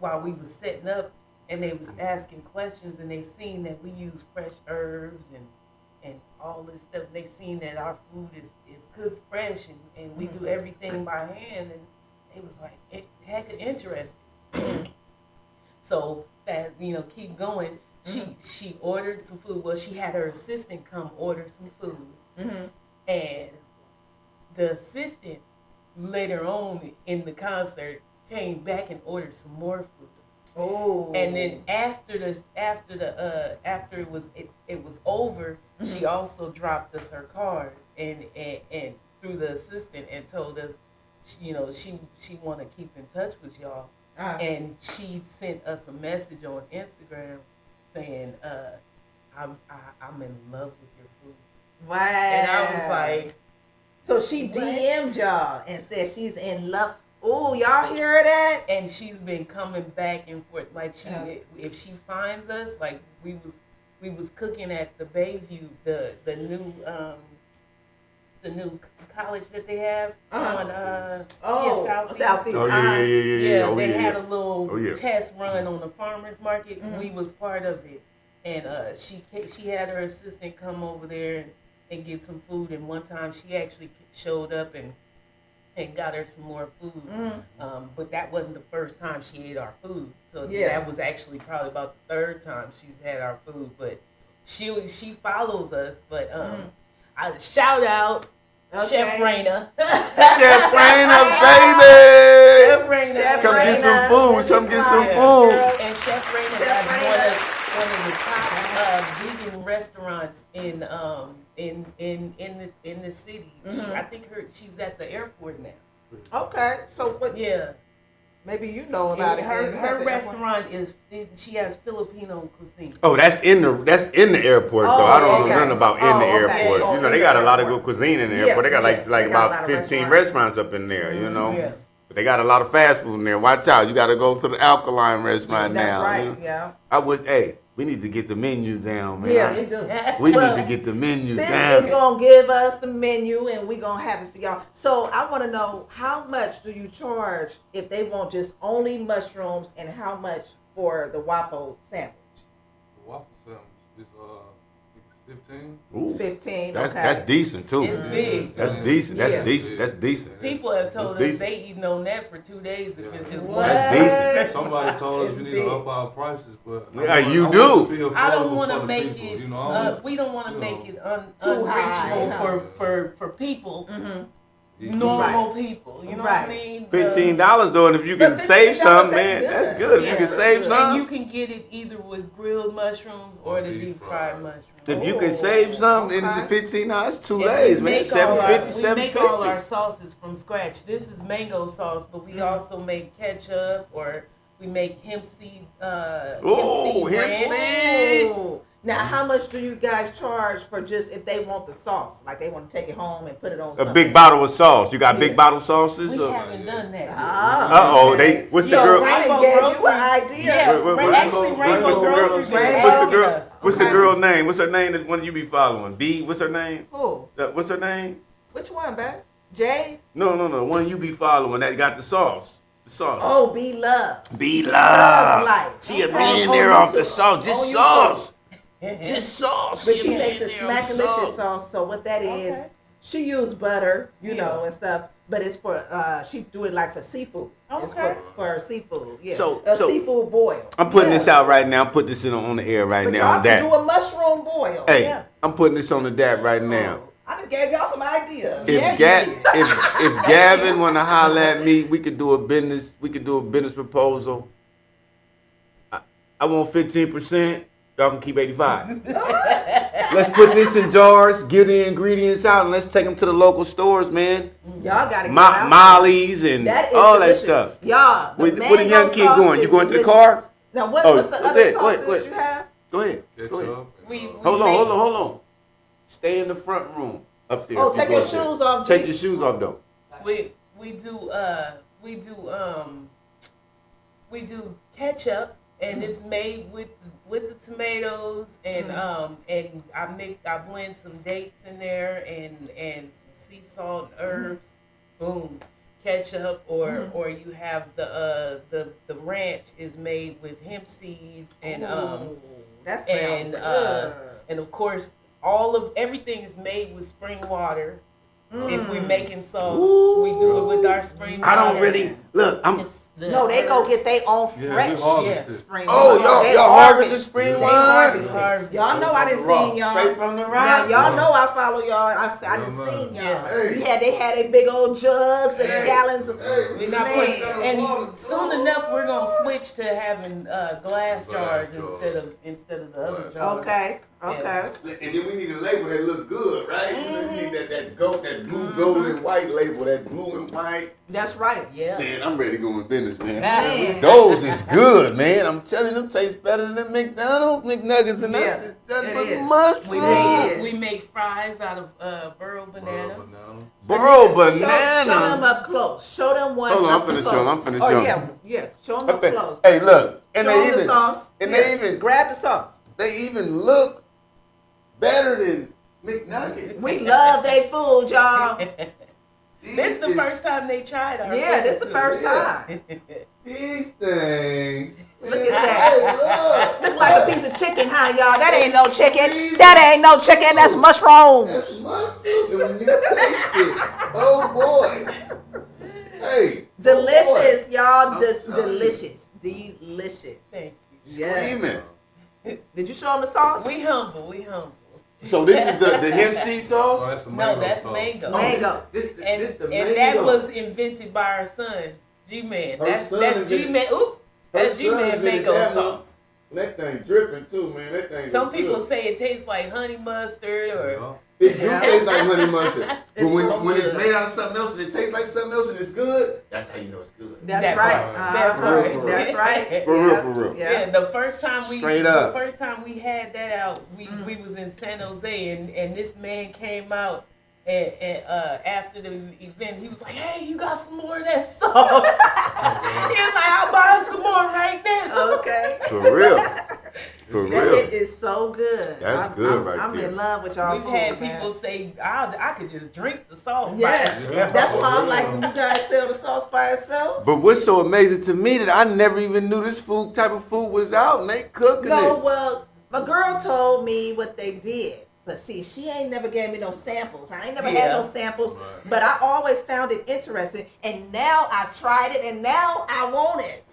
while we was setting up, and they was asking questions, and they seen that we use fresh herbs and all this stuff. They seen that our food is cooked fresh and we do everything by hand, and it was like it heck of interesting. So that keep going. She ordered some food. Well, she had her assistant come order some food, and the assistant later on in the concert came back and ordered some more food. Oh. And then after it was over, she also dropped us her card and through the assistant and told us, she want to keep in touch with y'all, and she sent us a message on Instagram saying, I'm in love with your food, Wow. and I was like, so she what? DM'd y'all and said she's in love. Oh, y'all hear that? and she's been coming back and forth. Like if she finds us, like we was cooking at the Bayview, the new the new college that they have on Southeast. Southeast. Oh yeah. Oh they yeah. had a little Oh, yeah. test run on the farmers market. We was part of it, and she had her assistant come over there and get some food. And one time she actually showed up and got her some more food. But that wasn't the first time she ate our food. So that was actually probably about the third time she's had our food. But she follows us. But I shout out Chef Raina. Chef Raina, baby. Chef Raina. Come get some food. Come get some food. And Chef Raina has one of the top vegan restaurants in the city. I think she's at the airport now. Okay, so what? Yeah. Maybe you know about it. Her restaurant she has Filipino cuisine. Oh, that's in the airport though. I don't know nothing about in the airport. Okay. You know, they got a lot of good cuisine in the airport. They got like got a lot about of 15 restaurants up in there, you know. Yeah. But they got a lot of fast food in there. Watch out. You got to go to the Alkaline restaurant now. That's right, you know? yeah. I would, we need to get the menu down, man. Yeah, we do. We Well, need to get the menu Sis down. is going to give us the menu and we're going to have it for y'all. So I want to know, how much do you charge if they want just only mushrooms, and how much for the waffle sandwich? The waffle sandwich is 15. Ooh, 15, that's decent too. It's big. That's decent. That's Yeah. decent. That's decent. People have told It's us they eating on that for 2 days if it's just What? one. That's decent. Somebody told us It's we need big. to up our prices, but Yeah, you I do. want it to be I don't affordable want for to the make people, it. you know, We don't want to you make know. it Too high, unreachable huh? for people, You- normal people. You know what I mean? $15 though, and if you can But save $15, some, that's man, good. that's good. If you can save And some, you can get it either with grilled mushrooms or the deep fried mushrooms. if you can save some, then it's Okay. $15. That's 2 And days, we man. make all our- $7.50, We make all our $7.50. sauces from scratch. This is mango sauce, but we also make ketchup, or we make hemp seed. Ooh, hemp ranch. seed. Ooh. Now, how much do you guys charge for just if they want the sauce? Like they want to take it home and put it on A something? big bottle of sauce. You got big bottle sauces? We or- haven't done that. Oh, okay. What's the So girl? Raina gave you an idea. Yeah, Wait, actually, what's Rainbow the girl? Grocery Rainbow- did What's the ask girl? us. What's the Okay. girl name? What's her name? The one you be following? B. What's her name? Who? What's her name? Which one, babe? Jay? No. The one you be following that got the sauce. The sauce. Oh, Be Love. Be Loves love. Life. She a Okay. millionaire On off the YouTube. sauce. Just On YouTube. sauce. Just sauce. But a she makes a millionaire off smackalicious sauce. So what that is, Okay. she use butter, you Yeah. know, and stuff. But it's for she do it like for seafood. It's Okay. for seafood. Yeah. So- a so- seafood boil. I'm putting this out right now. I'm putting this on the air right But now y'all on can that. do a mushroom boil. Hey, Yeah. I'm putting this on the DAP right now. I done gave y'all some ideas. If Yeah, Ga- you did. if Gavin wanna holler at me, we could do a business. We could do a business proposal. I want 15%. Y'all can keep 85. Let's put this in jars. Give the ingredients out, and let's take them to the local stores, man. Y'all gotta get out. Molly's and That is all delicious. that stuff. Y'all, Where the young kid going? You going to the car? Now, Oh, what's the go other ahead, go sauces ahead, go ahead. you have? Go ahead. Ketchup. Go ahead. We Hold make- on. Stay in the front room up there. Oh, if you take go your up there. shoes off, Take G. your shoes off, though. We do ketchup, and it's made with the tomatoes, and I blend some dates in there and some sea salt and herbs. Boom, ketchup, or you have the ranch is made with hemp seeds and Ooh, that sounds and good. and of course everything is made with spring water. If we're making sauce, we do it with our spring water. I don't really look. No, they go get their own Yeah, we fresh harvest it. spring Oh, water. They y'all harvest the spring They water? harvest it. Harvest. Y'all know I didn't see y'all. Straight from the Now, rock. y'all know I follow y'all. I didn't Yeah, see man. y'all. Yeah. They had a big old jugs and gallons of We're not man. putting, and soon enough we're gonna switch to having glass jars instead of the other jars. Okay. And then we need a label that look good, right? We need that blue, gold, and white label, that blue and white. That's right. Yeah. Man, I'm ready to go in business, man. Man. Those is good, man. I'm telling you, them taste better than McDonald's McNuggets, and Yeah, that's just it nothing is. but mushrooms. It We make fries out of burro banana. Bro, Show them banana. up close. Show them one. Hold on, I'm up finna close. show 'em, I'm finna Oh show 'em. yeah. Show them up close. Hey, look, and Show they 'em the even, sauce. and Yeah. they even, grab the sauce. they even look better than McNuggets. We love their food, y'all. This the first time they tried our Yeah, food, this the too. first time. These things. Look at that. Look like a piece of chicken, huh, y'all? That ain't no chicken. That ain't no chicken. That's mushrooms. That's mushroom. And when you taste it, oh boy. Hey. Delicious, y'all. I'm telling Delicious. Delicious. Thank Yes. Screaming. Did you show them the sauce? We humble. So this is the hemp seed Oh, sauce? that's the mango No, that's sauce. mango. Mango. And, This the and mango. that was invented by our son, G-Man. Her That's son invented- G-Man. Oops. That's Her son G-Man invented mango that one. sauce. That thing dripping too, man. That thing. Some look people good. say it tastes like honey mustard or It do Yeah. taste like honey mustard. But It's when, so when it's good. made out of something else and it tastes like something else and it's good, that's how you know it's good. That's That right. part. That part. That's right. For Yeah. real, for real. Yeah. Yeah, the first time Straight up. the first time we had that out, we was in San Jose, and this man came out and after the event, he was like, "Hey, you got some more of that sauce?" He was like, "I'll buy some more right now." Okay. For real. For That real. it is so good. That's I'm, good I'm, right I'm there. in love with y'all We've food, had man. people say, "I could just drink the sauce." by Yes, itself." that's why I'm like, do you guys sell the sauce by itself? But what's so amazing to me that I never even knew this food type of food was out and they cooking No, it. well, my girl told me what they did. But see, she ain't never gave me no samples. I ain't never had no samples. Right. But I always found it interesting. And now I tried it and now I want it.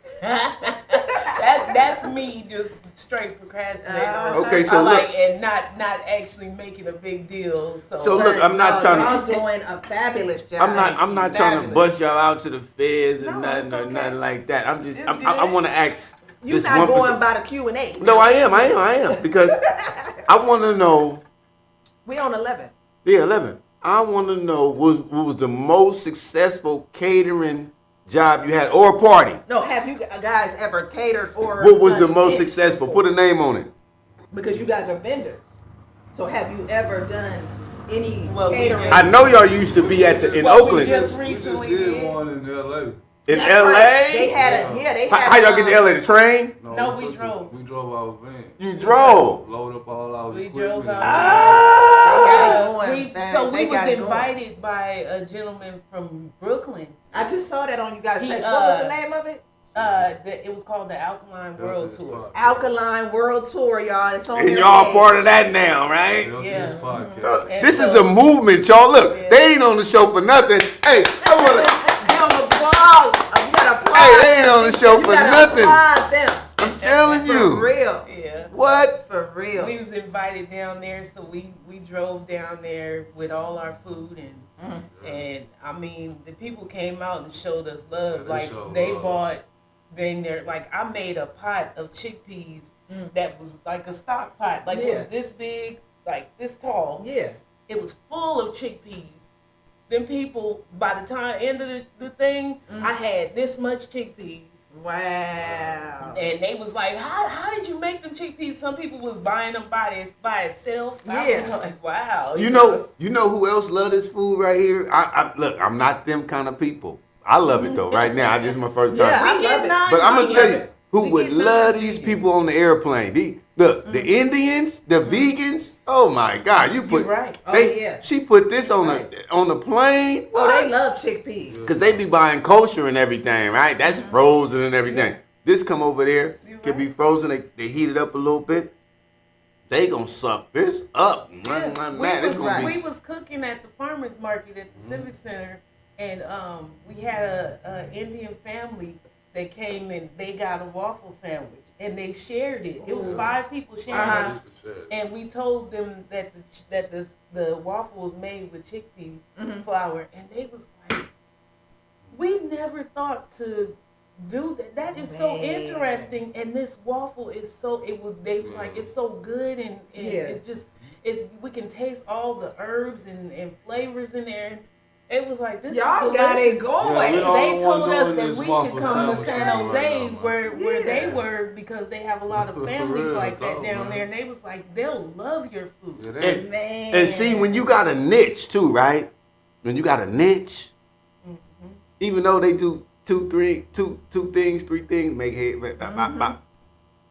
That's me just straight procrastinating. Okay, I so like look. and not actually making a big deal. So Look, I'm not But, trying to- y'all doing a fabulous job. I'm not trying to Fabulous. bust y'all out to the feds No, and nothing it's or okay. nothing like that. I'm just It's I good. want to ask. You're this not 1%. going by the Q&A. No, I am because I want to know. We on 11. Yeah, 11. I want to know what was the most successful catering job you had or party? No, have you guys ever catered or What was the done most events successful? before? Put a name on it. Because you guys are vendors. So have you ever done any Well, we catering? just- I know y'all used to be at in Well, we Oakland. just We just recently did did. one in L.A. In That's LA? right. They had a they had How y'all get to LA? The train? No, we took drove. We drove our van. You drove. Load up all our We equipment. drove and out. They got it going. So They we was got it going. invited by a gentleman from Brooklyn. I just saw that on you guys' He, page. What was the name of it? It was called the Alkaline World Tour. Alkaline World Tour, y'all. It's on And their y'all page. part of that now, right? Yeah. This podcast. And This is so- a movement, y'all. Look, Yeah. they ain't on the show for nothing. Hey, I wanna, Give them applause. You gotta applaud hey, they ain't on the show you for gotta nothing. applaud them. I'm telling For you. real. Yeah. What? For real. We was invited down there, so we drove down there with all our food and I mean the people came out and showed us love. Yeah, they like showed they love. bought then they're like I made a pot of chickpeas that was like a stock pot, like it Yeah. was this big, like this tall. Yeah. It was full of chickpeas. Then people, by the time end of the thing, I had this much chickpeas. Wow. And they was like, how did you make them chickpeas? Some people was buying them by itself. I Yeah. was like, wow. You know who else love this food right here? Look, I'm not them kind of people. I love it though. Right now, this is my first time. Yeah, I We get love it. nine But I'm gonna tell you vegans. who We would get love nine these vegans. people on the airplane. The Indians, the vegans. Oh my God, you put right. Oh, they, yeah. she put this on Right. the plane. Oh, they love chickpeas. Because they be buying kosher and everything, right? That's frozen and everything. This come over there, You're can be right. frozen. They heat it up a little bit. They gonna suck this up. Yeah. Man, it's gonna we be. was cooking at the farmers market at the Civic Center, and we had a Indian family that came and they got a waffle sandwich and they shared it. It was 5 people sharing Uh-huh. it, and we told them that the waffle was made with chickpea flour, and they was like, "We never thought to do that. That is so Man. interesting, and this waffle is so." They was like, "It's so good, and Yeah. it's just we can taste all the herbs and flavors in there." It was like this. Y'all is got it delicious. going. Yeah, we all They told doing us that this we waffle should come to sandwich San thing Jose, right now, man. where they Yeah. were, because they have a lot of For families real, like that dog, down man. there, and they was like, they'll love your food. Yeah, they- And, Man. and see, when you got a niche too, right? When you got a niche, even though they do two things, 3 things, make head.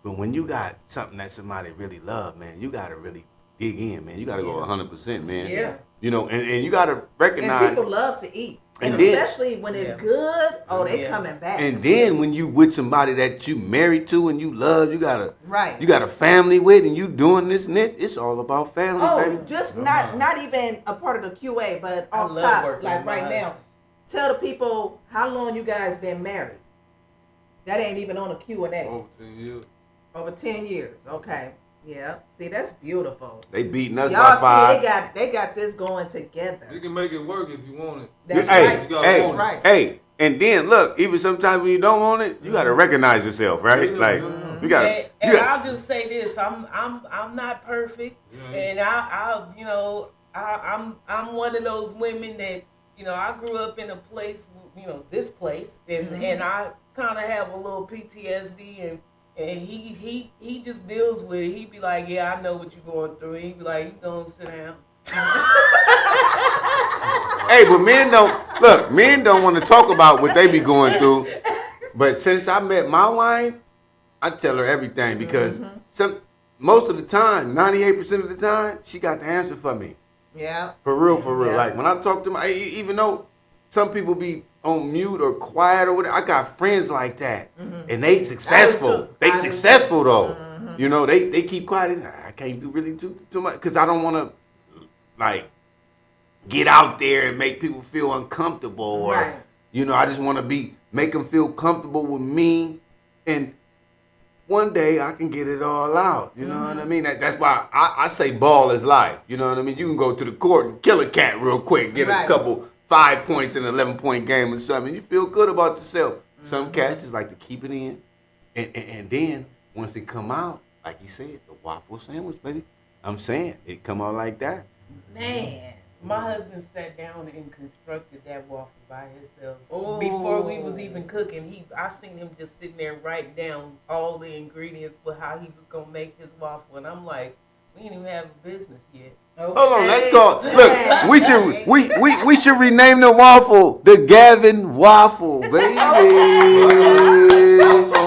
But when you got something that somebody really love, man, you gotta really dig in, man. You got to go 100%, man. Yeah. You know, and you got to And recognize. people love to eat. And And then- especially when it's good, they Yeah. coming back. And then when you with somebody that you married to and you love, you got a family with, and you doing this and this, it's all about family, Oh, baby. just not even a part of the QA, but I off love top, working like with my right now. husband. Tell the people how long you guys been married. That ain't even on a Q&A. Over 10 years. Over 10 years. Okay. Yeah. See, that's beautiful. They beating us Y'all by 5. see, they got this going together. You can make it work if you want it. That's hey, right. You gotta hey, want it. right. hey, and then look, even sometimes when you don't want it, you got to recognize yourself, right? Yeah, Like yeah. you got And to. I'll just say this: I'm not perfect, Yeah. and I'm one of those women that I grew up in a place, this place, and I kind of have a little PTSD, and he just deals with it. He be like, yeah, I know what you're going through. He be like, you go and sit down. Hey, but men don't want to talk about what they be going through. But since I met my wife, I tell her everything because most of the time, 98% of the time, she got the answer for me. Yeah. For real. Yeah. Like when I talk to my, even though some people be on mute or quiet or whatever, I got friends like that, and they successful. They successful though. You know, they keep quiet. I can't do really too much because I don't want to like get out there and make people feel uncomfortable, or Right. I just want to make them feel comfortable with me, and one day I can get it all out. You know what I mean? That's why I say ball is life. You know what I mean? You can go to the court and kill a cat real quick, get Right. a couple 5 points in an 11-point game or something. You feel good about yourself. Some cats just like to keep it in, and then once it come out, like he said, the waffle sandwich, baby. I'm saying it come out like that. Man. My husband sat down and constructed that waffle by himself. Oh. Before we was even cooking, I seen him just sitting there writing down all the ingredients for how he was gonna make his waffle, and I'm like, we ain't even have a business yet. Okay. Hold on, let's go. Look, we should rename the waffle the GAVIN waffle, baby.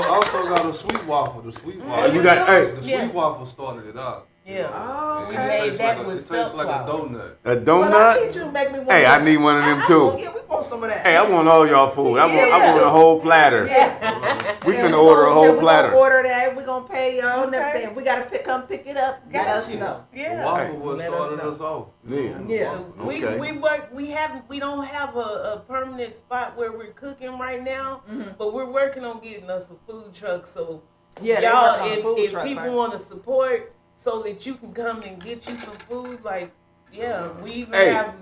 Also got a sweet waffle. The sweet waffle. You got The sweet Yeah. waffle started it out. Yeah. Oh, We okay. made that with It tastes like a spelt flour. donut. A Well, I need donut. you to make me one. Hey, of I them. need one of them I too. want- Yeah, we want some of that. Hey, I want all y'all food. I want a whole platter. Yeah. We Yeah, finna order a whole We're platter. gonna order that. We're gonna pay y'all and Okay. everything. We gotta come pick it up. Let us Gotcha. know. The Yeah. waffle was Let us started know. us off. Yeah. Yeah. Okay. We work. We don't have a permanent spot where we're cooking right now, but we're working on getting us a food truck. So Yeah, they y'all, work on a food if truck, people right? want to support, so that you can come and get you some food, like we even Hey, have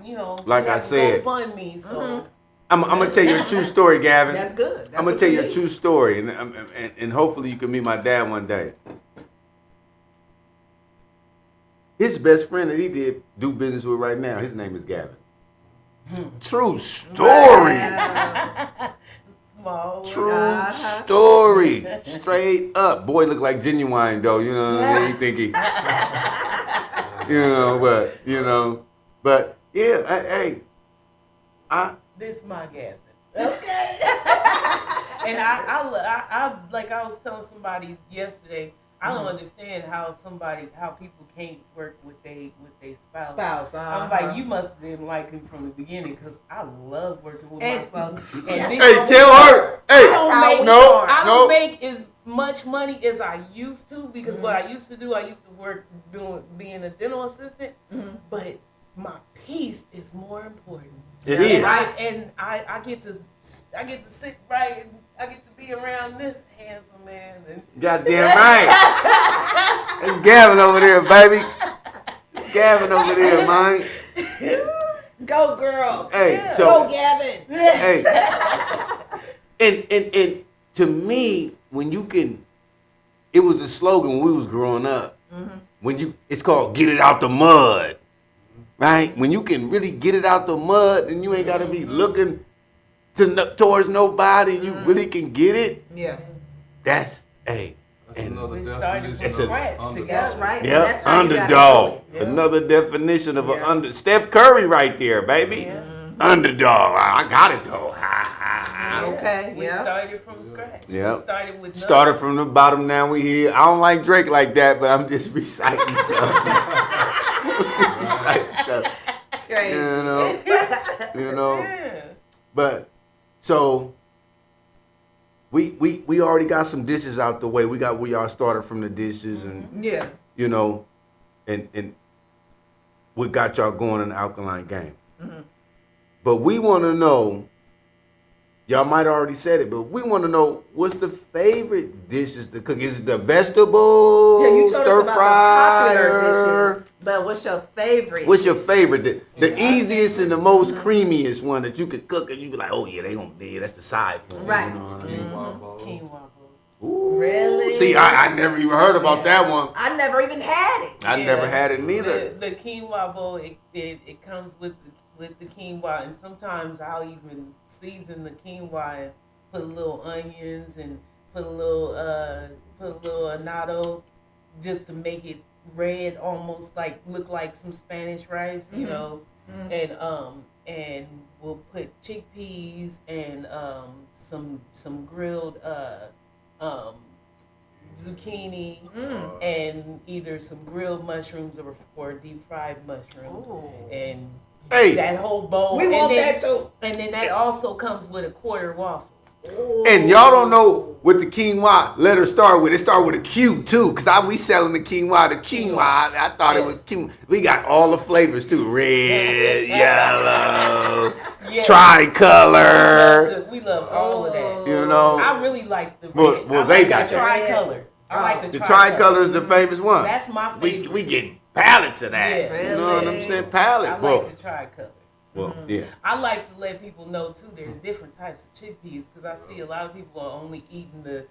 like we I have said. GoFundMe. So I'm gonna tell you a true story, Gavin. That's good. That's I'm gonna what tell you a need. true story, and hopefully you can meet my dad one day. His best friend that he did do business with right now, his name is Gavin. True story. Wow. small. True story. Straight up. Boy look like Genuine though, you know what I mean? You think he but yeah, hey. This my Gavin. Okay. And I like I was telling somebody yesterday, I don't understand how people can't work with they spouse. I'm like, you must have didn't like him from the beginning, because I love working with my spouse. And Hey, this- tell her. Hey, I don't no. make as much money as I used to, because what I used to do, I used to work being a dental assistant, but my peace is more important. It is. Right, and I get to sit right, and I get to be around this handsome man. And Goddamn right. It's Gavin over there, baby. It's Gavin over there, man. Go, girl. Hey, Yeah. so Go, Gavin. hey, and to me, when you can, it was a slogan when we was growing up. It's called "Get it out the mud," right? When you can really get it out the mud, and you ain't got to be looking towards nobody, and you really can get it. Yeah. That's That's And another we started definition from of scratch underdog. together. That's right. Yep, That's how you gotta underdog. do it. Yeah. Another definition of Yeah. Steph Curry right there, baby. Yeah. Underdog. I got it though. Ha, ha, ha. Okay, We yeah. started from scratch. Yeah. We started with Started from the bottom, now we here. I don't like Drake like that, but I'm just reciting stuff. I'm just reciting stuff. Crazy. You know. Yeah. But so we already got some dishes out the way. We all started from the dishes and Yeah. you know, and what got y'all going in the alkaline game. But we want to know, y'all might have already said it, but we want to know what's the favorite dishes to cook? Is it the vegetable, Yeah, you told stir us about fry? the popular dishes, but what's your favorite? What's your favorite? The easiest and the most creamiest one that you could cook and you be like, oh yeah, that's the side for me. Right. You know what I mean? Quinoa bowl. Ooh. Really? See, I never even heard about that one. I never even had it. I never had it neither. The quinoa bowl, it comes with the quinoa, and sometimes I'll even season the quinoa and put a little onions and put a little annatto just to make it red, almost like look like some Spanish rice, you know. And we'll put chickpeas and some grilled zucchini and either some grilled mushrooms or deep fried mushrooms. And Hey. that whole bowl. We want that too. And then that also comes with a quarter waffle. And y'all don't know what the quinoa letter start with. It start with a Q too, cause we selling the quinoa. The quinoa, I thought it was quinoa. We got all the flavors too: red, yellow, tricolor. We love all of that. You know, I really like the red. Well, I they like got the tricolor. I like the tricolor is the famous one. That's my favorite. We get pallets of that. Yeah. You know what I'm Really? saying? Pallet. I like the tricolor. Well, yeah. I like to let people know too. There's different types of chickpeas because I see a lot of people are only eating the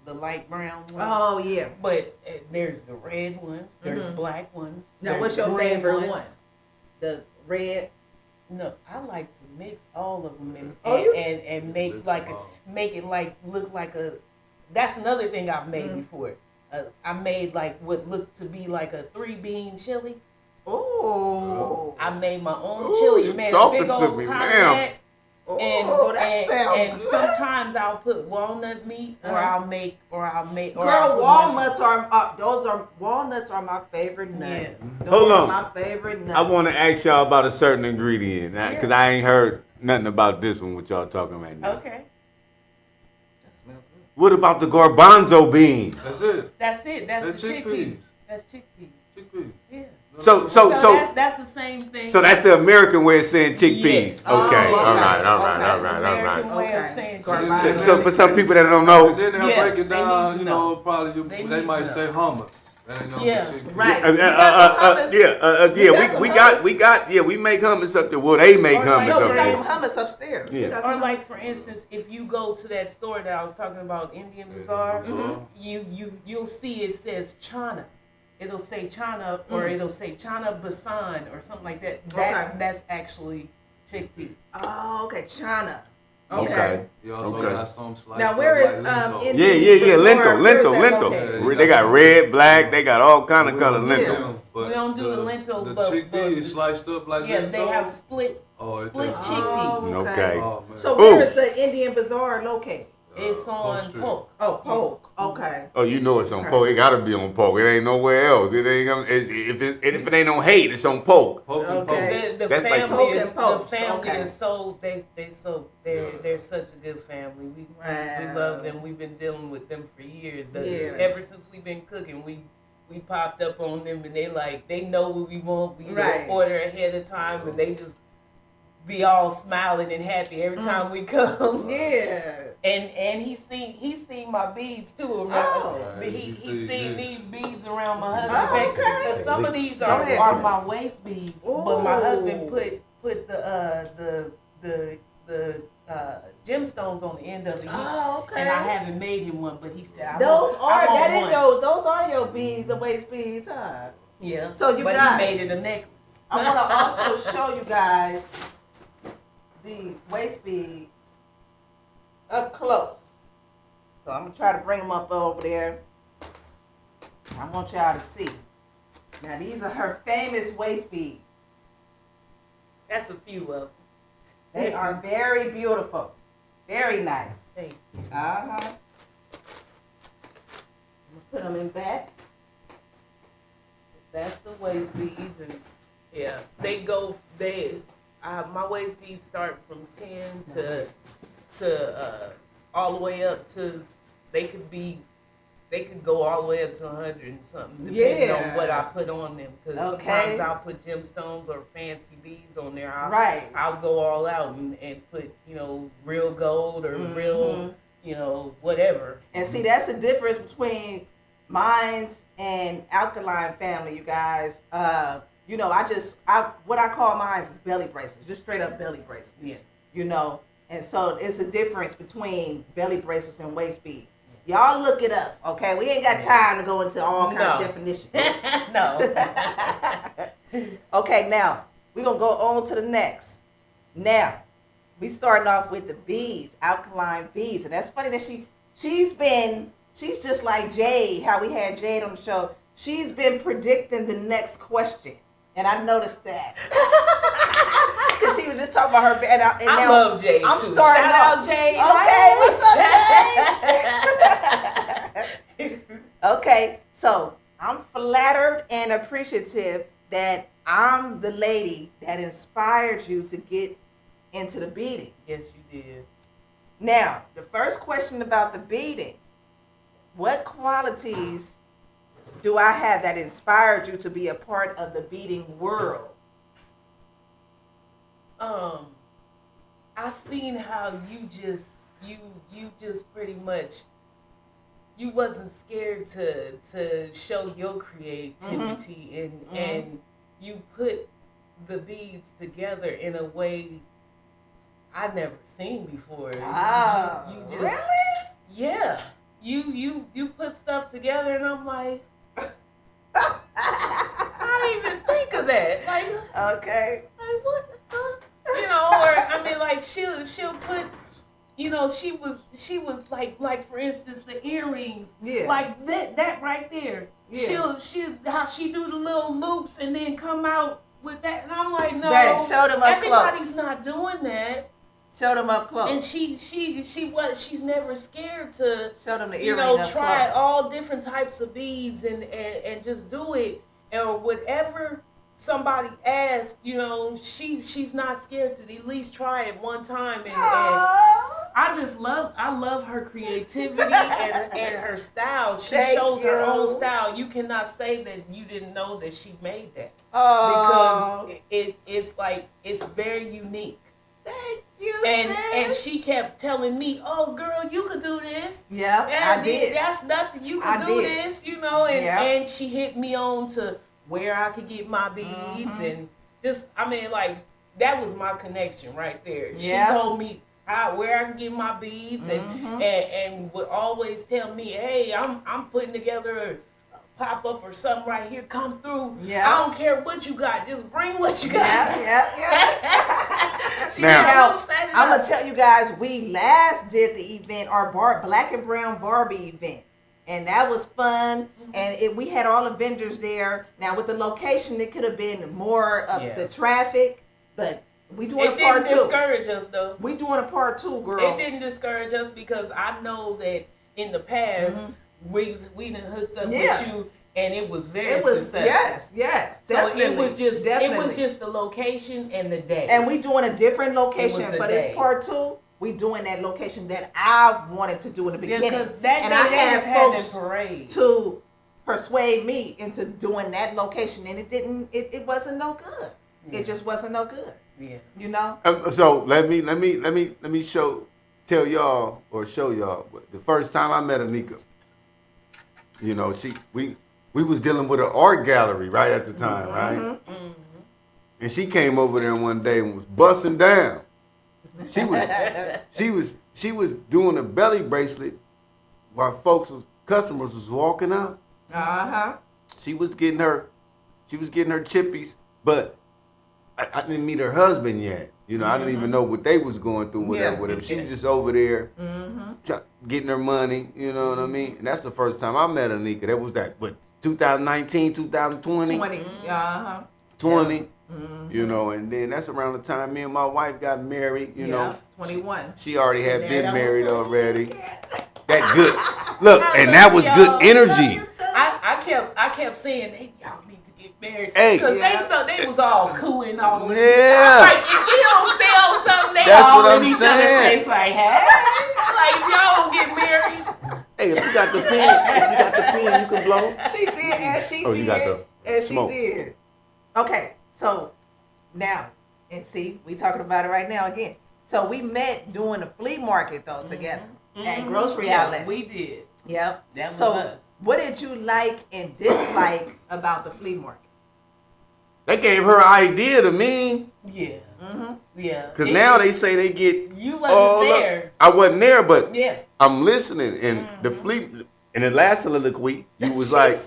light brown ones. Oh yeah. But there's the red ones. There's black ones. Now, there's what's your green favorite ones. one? The red. No, I like to mix all of them and make it like look like a. That's another thing I've made before. I made like what looked to be like a 3-bean chili. Oh. I made my own Ooh, chili. you Made a talking big to old me, pot ma'am. of that. And sometimes I'll put walnut meat, or I'll make. Girl, walnuts walnuts are my favorite nut. Yeah. Those Hold are on. my favorite nuts. I want to ask y'all about a certain ingredient, because I ain't heard nothing about this one. What y'all talking right now? Okay. That smells good. What about the garbanzo bean? That's it. That's it. That's That's the chickpeas. chickpeas. That's chickpeas. Chickpeas. Yeah. So that's the same thing. So that's the American way of saying chickpeas. Yes. Okay. All okay. right. That's the American way of Okay. saying Garbanzo. chickpeas. So for some people that don't know, And then they'll Yeah, break it they down, need to you know. know, probably They they need might to say hummus. That ain't no Yeah. chickpeas. Right. we make hummus up there. Well, they make Or hummus like- No, up we got there. some hummus upstairs. We Yeah. got Or some like hummus. for instance, if you go to that store that I was talking about, Indian Bazaar, you'll see it says chana. It'll say chana or it'll say chana basan or something like that. That's actually chickpea. Oh, okay, China. Okay. You also Okay. got some sliced Now up where like is lentil. Indian Bazaar? Where is that Lentil. located? They got red, black. They got all kind of We color don't do lentil. them, but We don't do the lentils, the but- chickpea but- is sliced up like Yeah, lentil. they have split Oh, it split tastes chickpeas. good. Okay. Oh, man. So where Ooh. is the Indian Bazaar located? It's on Street. Polk. Oh, Polk. Okay. Oh, you know it's on Polk. It gotta be on Polk. It ain't nowhere else. It ain't. If it ain't on hate, it's on Polk. Poke and Okay. poke. The That's like family Polk is and Post, the family okay. is so they're such a good family. We Wow. love them. We've been dealing with them for years. Yeah. Ever since we've been cooking, we popped up on them and they know what we want. We Right. order ahead of time and they just be all smiling and happy every time we come. Yeah. And he seen my beads too. Oh. But he You see seen this. these beads around my Oh, husband's okay. neck. 'Cause some of these Go are ahead. my waist beads, but my Ooh. husband put the gemstones on the end of it. Oh, okay. And I haven't made him one, but he said I Those want one. those are your beads, the waist beads, huh? Yeah. So you but guys- he made it a necklace. I want to also show you guys the waist beads up close. So I'm gonna try to bring them up over there. I want y'all to see. Now these are her famous waist beads. That's a few of them. They are very beautiful. Very nice. Thank you. Uh-huh. Put them in back. That's the waist beads, and yeah, my waist beads start from 10 to all the way up to they could go all the way up to 100 and something, depending on what I put on them. Because sometimes I'll put gemstones or fancy beads on there. I'll go all out and put, real gold or real, whatever. And see, that's the difference between mine's and Alkaline family, you guys. What I call mine's is belly bracelets, just straight up belly bracelets. Yeah. And so it's a difference between belly bracelets and waist beads. Y'all look it up, okay? We ain't got time to go into all kind of definitions. No. Okay, now we're gonna go on to the next. Now, we starting off with the beads, alkaline beads, and that's funny that she's just like Jade, how we had Jade on the show. She's been predicting the next question, and I noticed that. Because she was just talking about her, and I now love Jade I'm too. starting Shout off. out Jade. Okay, what's up, Jade? Okay, so I'm flattered and appreciative that I'm the lady that inspired you to get into the beading. Yes, you did. Now, the first question about the beading: what qualities do I have that inspired you to be a part of the beading world? I seen how you just pretty much, you wasn't scared to show your creativity, and you put the beads together in a way I never seen before. You just, really? Yeah. You put stuff together, and I'm like, I didn't even think of that. Like, okay. Like what? Or she'll put, she was like for instance the earrings, like that right there. Yeah. How she do the little loops and then come out with that, and I'm like, no, show them up everybody's close. Not doing that. Show them up close. And she's never scared to show them the earring try close. all different types of beads and just do it, or whatever somebody asks, she's not scared to at least try it one time, and I love her creativity and her style. She shows her own style. You cannot say that you didn't know that she made that, because it's very unique. Thank you. And she kept telling me, "Oh, girl, you could do this." Yeah, I did. That's nothing. You could do this, and she hit me on to where I could get my beads, and just, that was my connection right there. Yeah. She told me where I can get my beads, and would always tell me, "Hey, I'm putting together a pop up or something right here. Come through. Yeah. I don't care what you got. Just bring what you got." Yeah. Now, I'm gonna tell you guys, we last did the event, our Black and Brown Barbie event, and that was fun. And we had all the vendors there. Now with the location, it could have been more of the traffic, but we doing a part 2. It didn't discourage us though. We doing a part 2, girl. It didn't discourage us because I know that in the past we done hooked up with you. And it was very successful. Yes, definitely. So it was just the location and the day. And we doing a different location for this part 2. We doing that location that I wanted to do in the beginning. And I had folks to persuade me into doing that location, and it wasn't no good. Yeah. It just wasn't no good. Yeah. So let me tell y'all or show y'all the first time I met ANIKA. We was dealing with an art gallery right at the time, right? Mm-hmm. And she came over there one day and was busting down. She was doing a belly bracelet while customers was walking out. She was getting her chippies, but I didn't meet her husband yet. I didn't even know what they was going through, whatever. She was just over there getting her money, you know what I mean? And that's the first time I met ANIKA. That was 2019, 2020? 20. 20. You know, and then that's around the time me and my wife got married. You know, 21. she already had Yeah, been that was married 20 already. Yeah. That good. Look, and that was good energy. I kept saying, y'all need to get married. Hey. Because they was all cool and all. Yeah. Like, if we don't sell something, they That's all what in I'm each saying. other's face like, hey. Like, if y'all don't get married. Hey, if you got the pen, you can blow. She did, and she Oh, did, you got the and smoke. she did. Okay, so now, and see, we talking about it right now again. So we met doing the flea market though together at grocery outlet. We did. Yep. That was so us. what did you like and dislike about the flea market? They gave her an idea to me. Yeah. Mm-hmm. Yeah. Because now they say they get You wasn't all there. up. I wasn't there, but Yeah. I'm listening. And the flea, in the last soliloquy, you was like,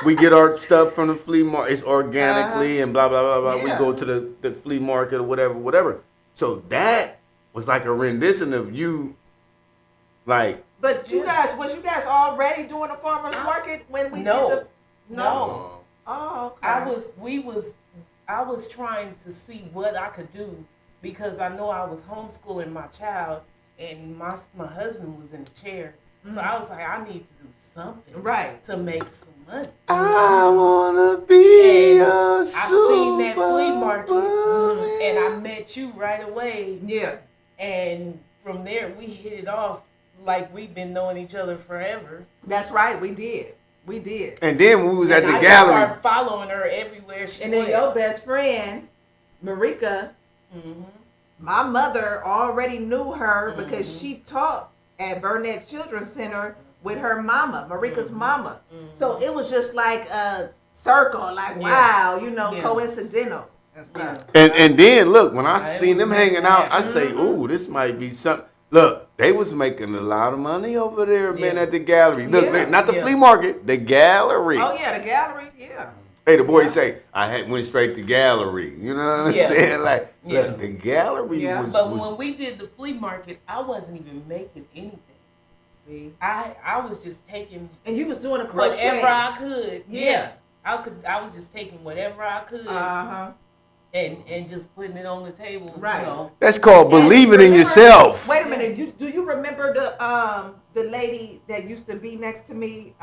we get our stuff from the flea market. It's organically and blah, blah, blah, blah. Yeah. We go to the flea market or whatever. So that was like a rendition of you, like. But you guys, was you guys already doing the farmer's market when we did the? No. Oh, okay. I was trying to see what I could do because I know I was homeschooling my child and my husband was in the chair. So I was like, I need to do something to make some money. I wanna be And a I seen that flea market bully. and I met you right away. Yeah. And from there we hit it off like we've been knowing each other forever. That's right. We did. We did. And then when we was at the I gallery. started following her everywhere she And then went. your best friend, Marika, my mother already knew her because she taught at Burnett Children's Center with her mama, Marika's mama. So it was just like a circle, like wow, you know, coincidental and stuff. And then look, when I It seen was them hanging out, I say, Mm-hmm. ooh, this might be something. Look, they was making a lot of money over there, man, at the gallery. Look, Yeah. not the flea market, the gallery. Oh yeah, the gallery, yeah. Hey, the boy say, went straight to gallery. You know what I'm Yeah. saying? Like, Yeah. look, the gallery Yeah. was. But when we did the flea market, I wasn't even making anything. See, I was just taking and you was doing a crochet. whatever I could. Yeah. I was just taking whatever I could and just putting it on the table. Right. You know. That's called And believing in remember- yourself. Wait a minute. Do you remember the lady that used to be next to me,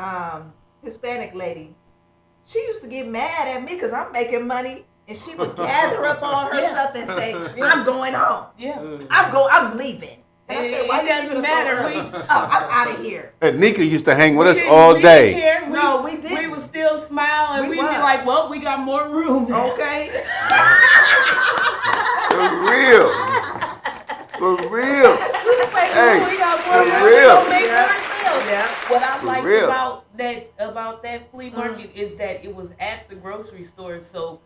Hispanic lady? She used to get mad at me because I'm making money, and she would gather up all her Yeah. stuff and say, "I'm going home. Yeah. I'm leaving." And I said, "Why It you doesn't leaving so matter. early? I'm out of here." Anika used to hang with We us didn't- all we day. didn't care. No, we didn't. We would still smile and We we'd be was. like, well, we got more room now. Okay. For real. For real. Hey, We got more for room. real. We'll make Yeah. ourselves. Yeah. What I For liked real. about that flea market is that it was at the grocery store, so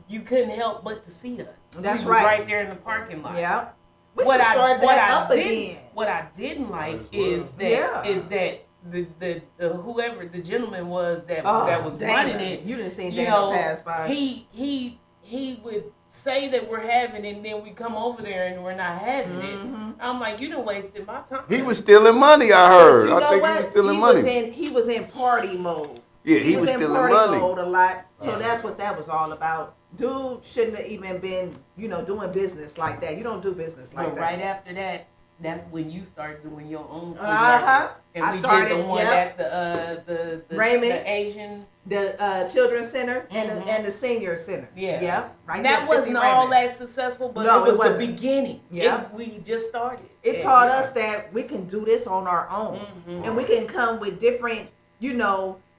you couldn't help but to see us. That's We was right. right there in the parking lot. Yeah. We should start that up again. What I didn't like Might as well. is that the whoever the gentleman was that was Damon. running it. You didn't see You Damon know, pass by. he would say that we're having it, and then we come over there and we're not having it. I'm like, you done wasted my time. He was stealing money, I But heard. you I know think what? he was stealing He money. he was in party mode. Yeah, he was in stealing party money. mode a lot. So that's what that was all about. Dude shouldn't have even been, doing business like that. You don't do business like But that. right after that, that's when you start doing your own food. Uh-huh. And I we started, did the one yep. at the Raymond. the Asian. The children's center and the senior center. Yeah. Yep. Right That there, wasn't 50 all Raymond. that successful, but No, it it was the wasn't. beginning. Yeah. We just started. It And, taught yeah. us that we can do this on our own, and we can come with different,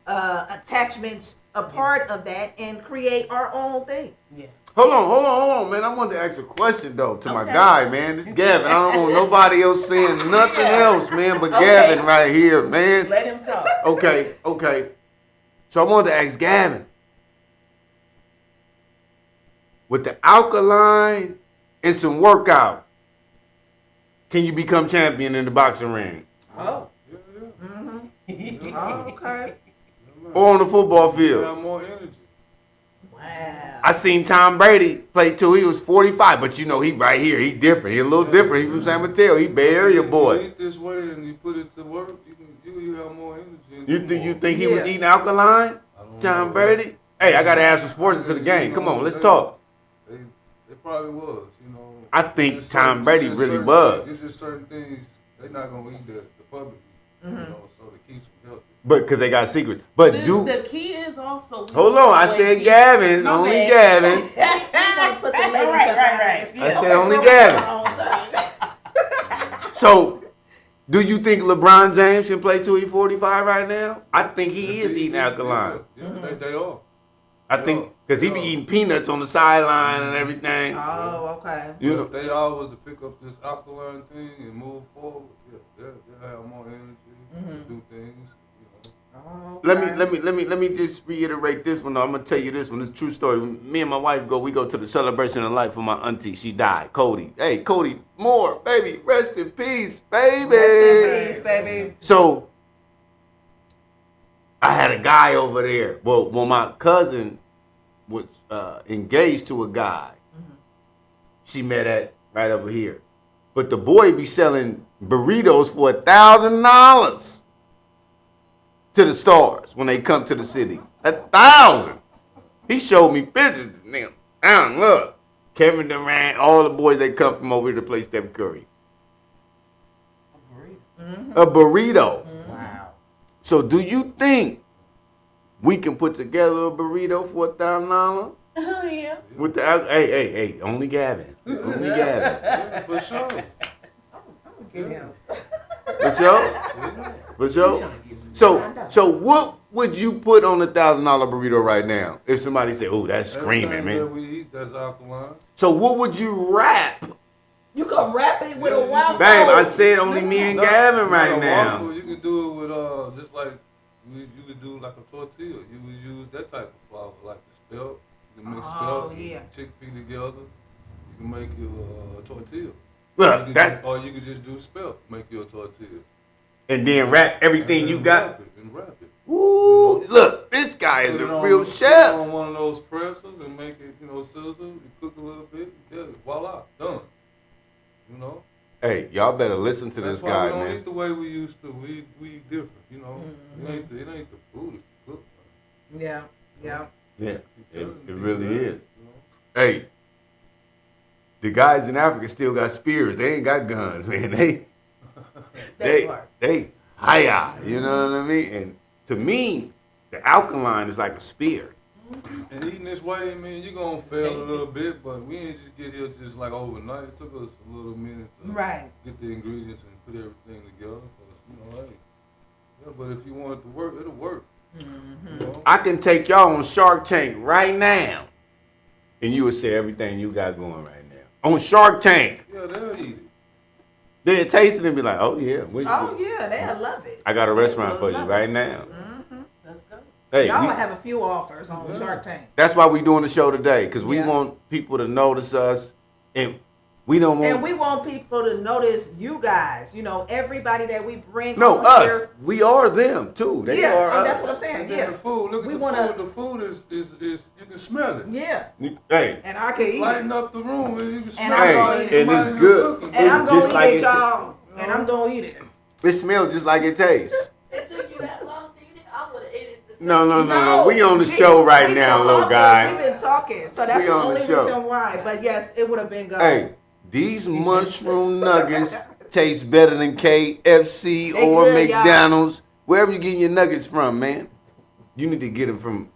attachments, a part of that, and create our own thing. Yeah. Hold on, man. I wanted to ask a question though to my Okay. guy, man. This is Gavin. I don't want nobody else saying nothing else, man, but Okay. Gavin right here, man. Let him talk. Okay. So I wanted to ask Gavin. With the alkaline and some workout, can you become champion in the boxing ring? Oh. Yeah. Oh, okay. Or on the football You field? have more energy. Wow. I seen Tom Brady play too. He was 45, but he right here. He different. He a little different. He from San Mateo. He Bay Area You boy. eat this way and you put it to work, you have more energy. and do You more. think he was Yeah. eating alkaline? I don't Tom know. Brady? Hey, I gotta add some sports into the game. Come on, let's talk. They probably was, you know. I think It's Tom certain- Brady it's really certain was. things- It's just certain things they're not gonna eat that the public eat, you know, so to keep them healthy. But because they got secrets. But The key is also. hold on, I said Gavin, My only bad. Gavin. We gonna put the ladies Right. up. I said only Gavin. So, do you think LeBron James can play till he's 45 right now? I think he is eating alkaline. Yeah, they are. I think because he be eating peanuts on the sideline and everything. Oh, okay. You But know, if they always to pick up this alkaline thing and move forward, they'll have more energy to do things. You know. Oh, okay. let me just reiterate this one. Though. I'm gonna tell you this one. It's a true story. Me and my wife we go to the celebration of life for my auntie. She died, Cody. Hey, Cody Moore, baby, rest in peace, baby. Rest in peace, baby. So I had a guy over there. Well, my cousin was engaged to a guy. She met at right over here. But the boy be selling burritos for $1,000 to the stars when they come to the city. 1,000. He showed me pictures. Nigga, look, Kevin Durant, all the boys that come from over here to play Steph Curry. A burrito. Wow. So do you think we can put together a burrito for $1,000? Yeah. With the hey, only Gavin. Only Gavin. Yeah, for sure. Give him. For sure? For sure? So what would you put on a $1,000 burrito right now? If somebody said, oh, that's screaming, Everything that man. we eat, that's alkaline. So what would you wrap? You can wrap it with a waffle. Babe, I said only me and Gavin right Not a now. waffle, you can do it with just like you could do like a tortilla. You would use that type of flour, like the spelt. You can mix spelt, yeah. and chickpea together. You can make your tortilla. Look, Or you could just do spelt, make your tortilla. and then wrap everything And you then got. wrap it. Ooh, look, this guy is Put a it on- real put it chef. on one of those pressers and make it, sizzle. You cook a little bit, voila, done. You know. Hey, y'all better listen to That's this why guy, we don't man. eat the way we used to. We eat different, you know. It ain't the food, it's the cook. Yeah. Yeah, it You really know? is. Hey, the guys in Africa still got spears. They ain't got guns, man. They hiya. You know what I mean? And to me, the alkaline is like a spear. And eating this way, I mean, you're going to fail a little bit, but we ain't just get here just like overnight. It took us a little minute to get the ingredients and put everything together. 'Cause, hey, yeah, but if you want it to work, it'll work. You know? I can take y'all on Shark Tank right now, and you would say everything you got going right now. On Shark Tank, Yeah, they'll eat it. they'll taste it and be like, oh, yeah. Oh, yeah, they'll love it. I got a restaurant for you right now. Let's go. Hey, Y'all we- will have a few offers on Shark Tank. that's why we doing the show today, because we Yeah. want people to notice us, and we don't want... And we want people to notice you guys. You know, everybody that we bring No, on us. here. We are them, too. They are us. That's what I'm saying. And then Yeah. the food, look at We the wanna- food. The food is you can smell it. Yeah. Hey, And I can eat it. Lighten up the room and you can smell I'm it. gonna like eat it. And somebody it's good. cooking. And I'm It's going just to like eat it, it- y'all. And I'm going to eat it. it smells just like it tastes. It took you that long to eat it? I would have ate it the same. No. We on the show right we've now, been little talking. guy. We've been talking. So that's We the on the only show. reason why. But yes, it would have been good. Hey, these mushroom nuggets taste better than KFC They or good, y'all. McDonald's. Wherever you getting your nuggets from, man. You need to get them from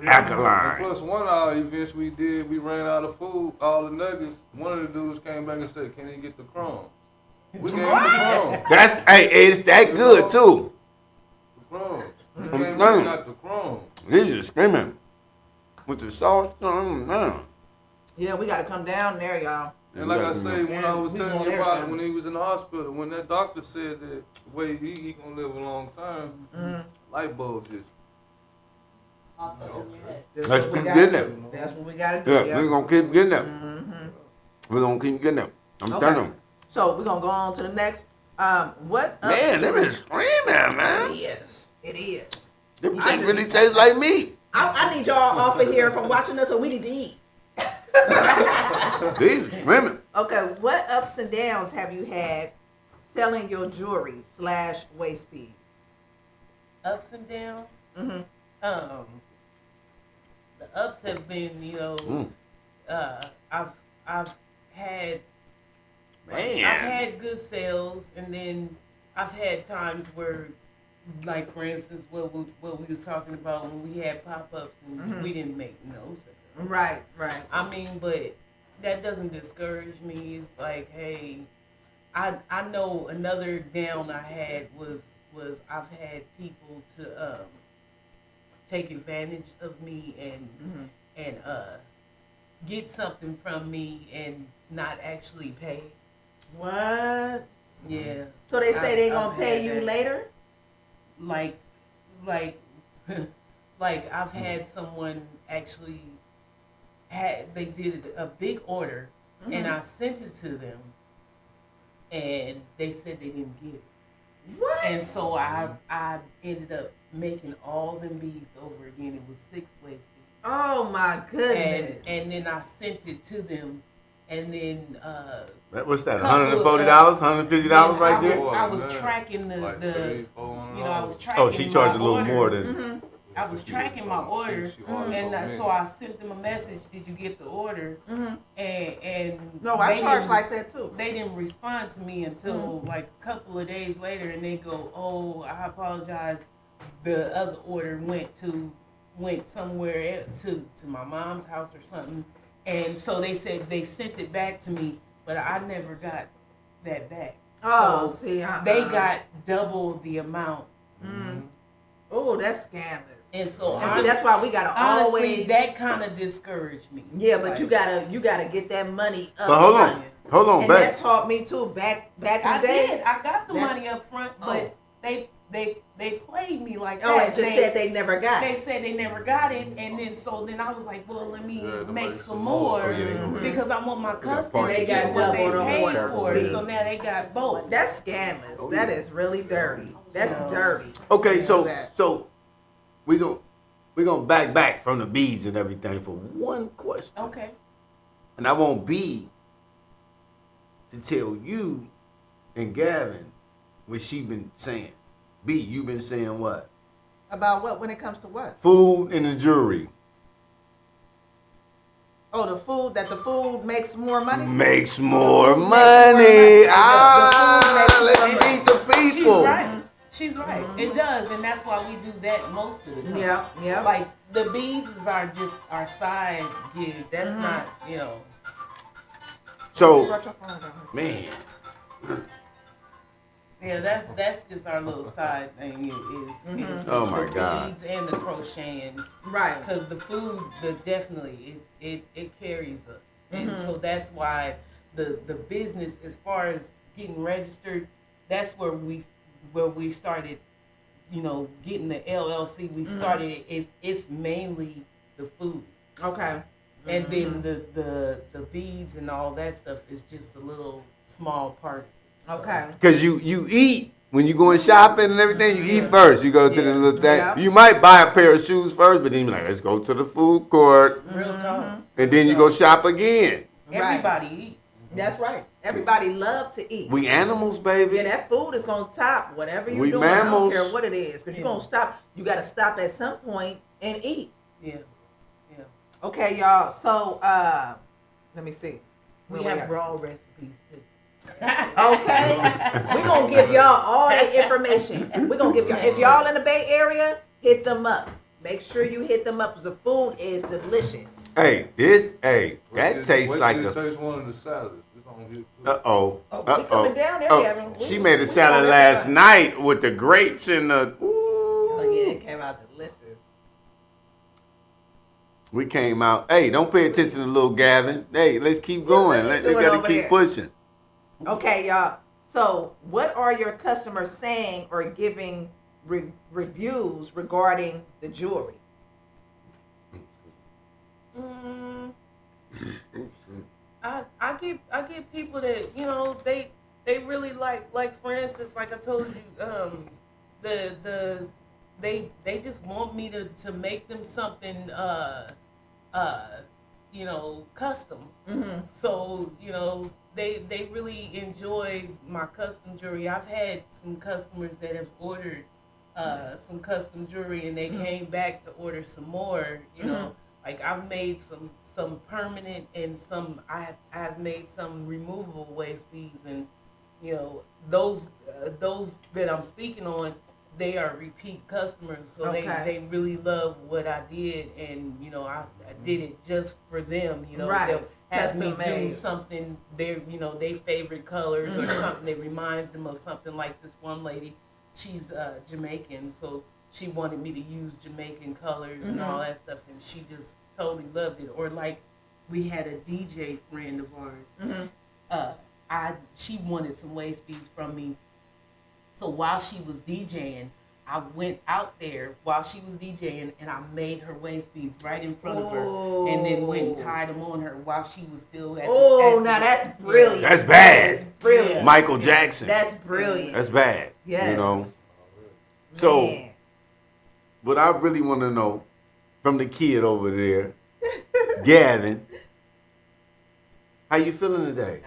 And Alkaline. plus, one of our events we did, we ran out of food, all the nuggets. One of the dudes came back and said, "Can he get the crumbs?" We gave him the crumbs. It's that good, too. The crumbs. He I'm came back and telling got the crumbs. These are screaming. With the sauce, Yeah, we got to come down there, y'all. And like I say, when I was we telling want you about it, everything. when he was in the hospital, when that doctor said that the way he gonna live a long time, light bulb just. I'll put it in your head. That's Let's what we keep gotta getting do. them. That's what we got to do. Yeah, Yeah. we're going to keep getting them. We're going to keep getting them. I'm telling you. So we're going to go on to the next. What? Man, they been screaming, It man. is. It is. Them things really taste like meat. I need y'all off of here from watching us, so we need to eat. These are screaming. Okay, what ups and downs have you had selling your jewelry / waist beads? Ups and downs. Mm-hmm. The ups have been, you know, I've had I've had good sales, and then I've had times where, like for instance, what we was talking about when we had pop-ups and we didn't make no sales. Right. I mean, but that doesn't discourage me. It's like, hey, I know another down I had was I've had people to take advantage of me and get something from me and not actually pay. What? Yeah. So they say they gonna pay you later? Like I've had someone actually they did a big order and I sent it to them and they said they didn't get it. What? And so I ended up making all them beads over again. It was 6 waist beads. Oh my goodness. And then I sent it to them. And then what's that? $140, $150 right there. I was tracking the I was tracking. Oh, she charged a little order. more than. I was tracking my order, and so I sent them a message. Did you get the order? And no, I charge like that too. They didn't respond to me until like a couple of days later, and they go, "Oh, I apologize. The other order went somewhere to my mom's house or something." And so they said they sent it back to me, but I never got that back. Oh, so see, they got double the amount. Oh, that's scandalous. And so see, that's why we gotta always. That kind of discouraged me. Yeah, but you gotta get that money up. But hold on, and back. that taught me too. Back in the day, I got the money up front, but they played me like that. Oh, and just said they never got it. They said they never got it, and then I was like, well, let me make some more because I want my customers they got what they double paid the for. order. So now they got both. That's scandalous. That is really dirty. That's dirty. Okay, so we gonna back from the beads and everything for one question. Okay. And I want B to tell you and Gavin what she been saying. B, you been saying what? About what? When it comes to what? Food and the jewelry. Oh, the food makes more money? Makes more money. Let's feed the people. She's right. It does, and that's why we do that most of the time. Yeah. Like the beads is just our side gig. That's not, So, man. Yeah, that's just our little side thing. Is Oh my the God. beads and the crocheting, right? Because the food, definitely it carries us, and so that's why the business, as far as getting registered, that's where we started, getting the LLC. We started it's mainly the food, okay, and then the beads and all that stuff is just a little small part. So. Okay. Because you eat when you going shopping and everything. You eat first. You go to the little thing. Yeah. You might buy a pair of shoes first, but then you're like, let's go to the food court. Real talk. And then you go shop again. Everybody eats. That's right. Everybody loves to eat. We animals, baby. Yeah, that food is gonna top whatever you're We doing. mammals. I don't care what it is, because you're gonna stop. You gotta stop at some point and eat. Yeah. Okay, y'all. So let me see. We have raw recipes too. Okay, we're gonna give y'all all the information. We're gonna give y'all. If y'all in the Bay Area, hit them up. Make sure you hit them up because the food is delicious. That tastes like a. Taste one of the salads. We coming down there, Gavin. She made a salad last night with the grapes and the. Oh yeah, it came out delicious. We came out. Hey, don't pay attention to little Gavin. Hey, let's keep going. Let's gotta keep pushing. Okay, y'all. So, what are your customers saying or giving reviews regarding the jewelry? I get people that they really like for instance, like I told you, they just want me to make them something custom. So they really enjoy my custom jewelry. I've had some customers that have ordered some custom jewelry and they came back to order some more, Like I've made some permanent and some I've made some removable waist beads, and you know those that I'm speaking on, they are repeat customers, so they really love what I did, and you know I did it just for them. You know, they'll have me do something their their favorite colors or something that reminds them of something. Like this one lady, she's Jamaican, so she wanted me to use Jamaican colors and all that stuff, and she just totally loved it. Or like we had a DJ friend of ours. She wanted some waist beads from me. So while she was DJing, I went out there while she was DJing and I made her waist beads right in front of her, and then went and tied them on her while she was still at now that's brilliant. That's bad. That's brilliant. Michael Jackson. That's brilliant. That's bad. Yes. You know. So, Man. what I really want to know from the kid over there, Gavin, how you feeling today?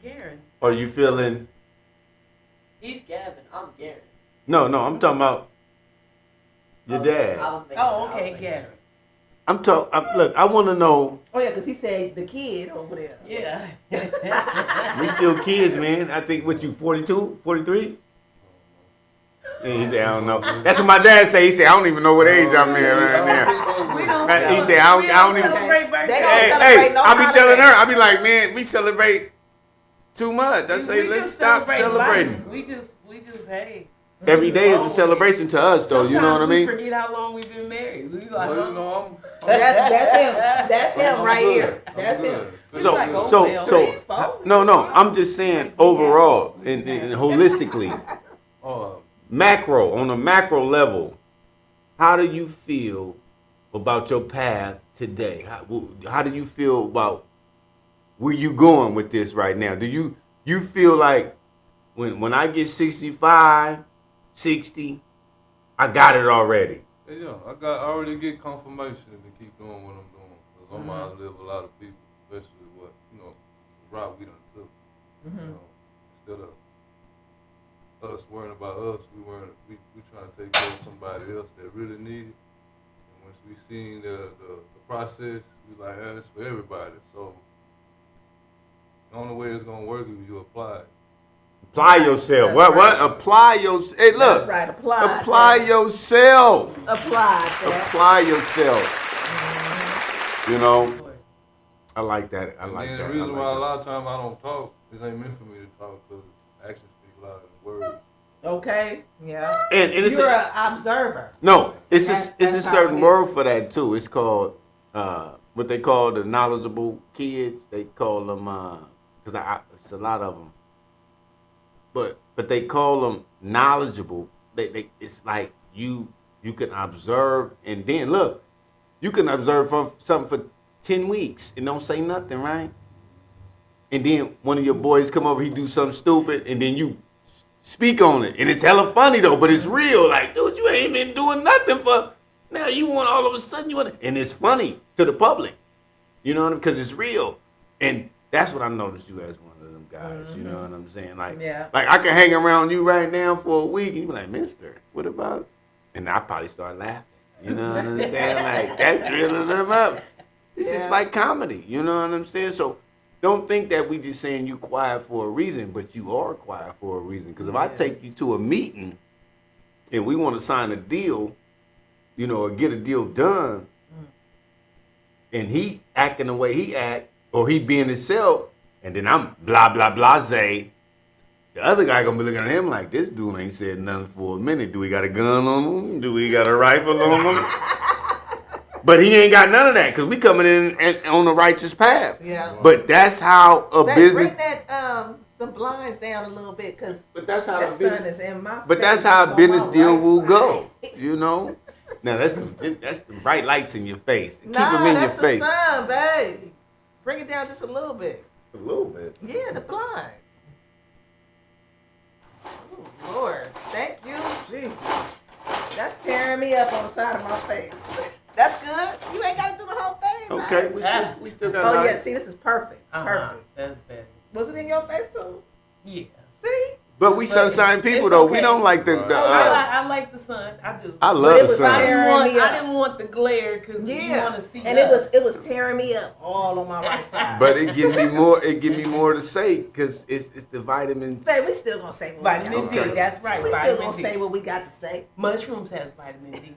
Garen. Are you feeling? He's Gavin. I'm Garen. No, I'm talking about your dad. Okay, Garen. I'm talking. Look, I want to know. Oh yeah, because he said the kid over there. Yeah. We still kids, man. I think what you 42, 43? And he said, I don't know. That's what my dad say. He said, I don't even know what age I'm in right now. We don't He said, I don't even. celebrate birthdays. They don't celebrate no I be telling her, holidays. I be like, man, we celebrate too much. I say, We let's just stop celebrate celebrating. life. We just hey. Every day is a celebration to us, though. You know what I Sometimes mean? we forget how long we've been married. We like, Well, you know, That's him. That's him I'm right good. here. I'm That's good. him. So, no. I'm just saying overall and holistically, on a macro level, how do you feel about your path today? How do you feel about where you going with this right now? Do you feel like when I get 65, 60, I got it already? Yeah, I already get confirmation to keep doing what I'm doing, because I'm outlive a lot of people, especially what the route we done took. You know, instead of us worrying about us, we trying to take care of somebody else that really need it. And once we seen the process, we like, it's for everybody. So the only way it's gonna work is if you apply it. Apply yourself. That's What? right. Apply yourself. Hey, look. That's right. Apply. Apply yourself. Apply that. Apply yourself. You know, I like that. I like And that. the reason I like why a that. lot of times I don't talk, it ain't meant for me to talk, because actions speak louder than words. Okay. Yeah. And it's You're an observer. no, it's That's a how certain it word for that too. It's called what they call the knowledgeable kids. They call them because it's a lot of them. But they call them knowledgeable. They it's like you can observe, and then look, you can observe from something for 10 weeks and don't say nothing, right? And then one of your boys come over, he do something stupid, and then you speak on it, and it's hella funny though, but it's real. Like, dude, you ain't been doing nothing for. Now you want all of a sudden you want, and it's funny to the public, you know, because it's real, and that's what I noticed you as one of them guys. You know what I'm saying? Like, like I can hang around you right now for a week, and you be like, Mister, what about? And I probably start laughing. You know what I'm saying? Like that's reeling them up. It's just like comedy. You know what I'm saying? So. Don't think that we just saying you quiet for a reason, but you are quiet for a reason. Because if I take you to a meeting and we want to sign a deal, you know, or get a deal done, and he acting the way he act, or he being himself, and then I'm blah, blah, blah, say, the other guy going to be looking at him like, this dude ain't said nothing for a minute. Do we got a gun on him? Do we got a rifle on him? But he ain't got none of that because we coming in on the righteous path. Yeah. But that's how a business. Bring that the blinds down a little bit because But that sun is in my. But that's how a business deal will go. You know. Now that's the bright lights in your face. Keep them in your face. That's the sun, babe. Bring it down just a little bit. A little bit. Yeah, the blinds. Oh, Lord, thank you, Jesus. That's tearing me up on the side of my face. That's good. You ain't got to do the whole thing. Okay, babe. we still got. Oh yeah, see, this is perfect. Perfect. That's better. Was it in your face too? Yeah. See, But we sunshine people though. We don't like the. I like the sun. I do. I love the sun. I didn't want the glare because you want to see. And it was tearing me up all on my right side. But it give me more. It give me more to say because it's the vitamins. Say we still gonna say vitamin D. That's right. We still gonna say what we got to say. Mushrooms has vitamin D.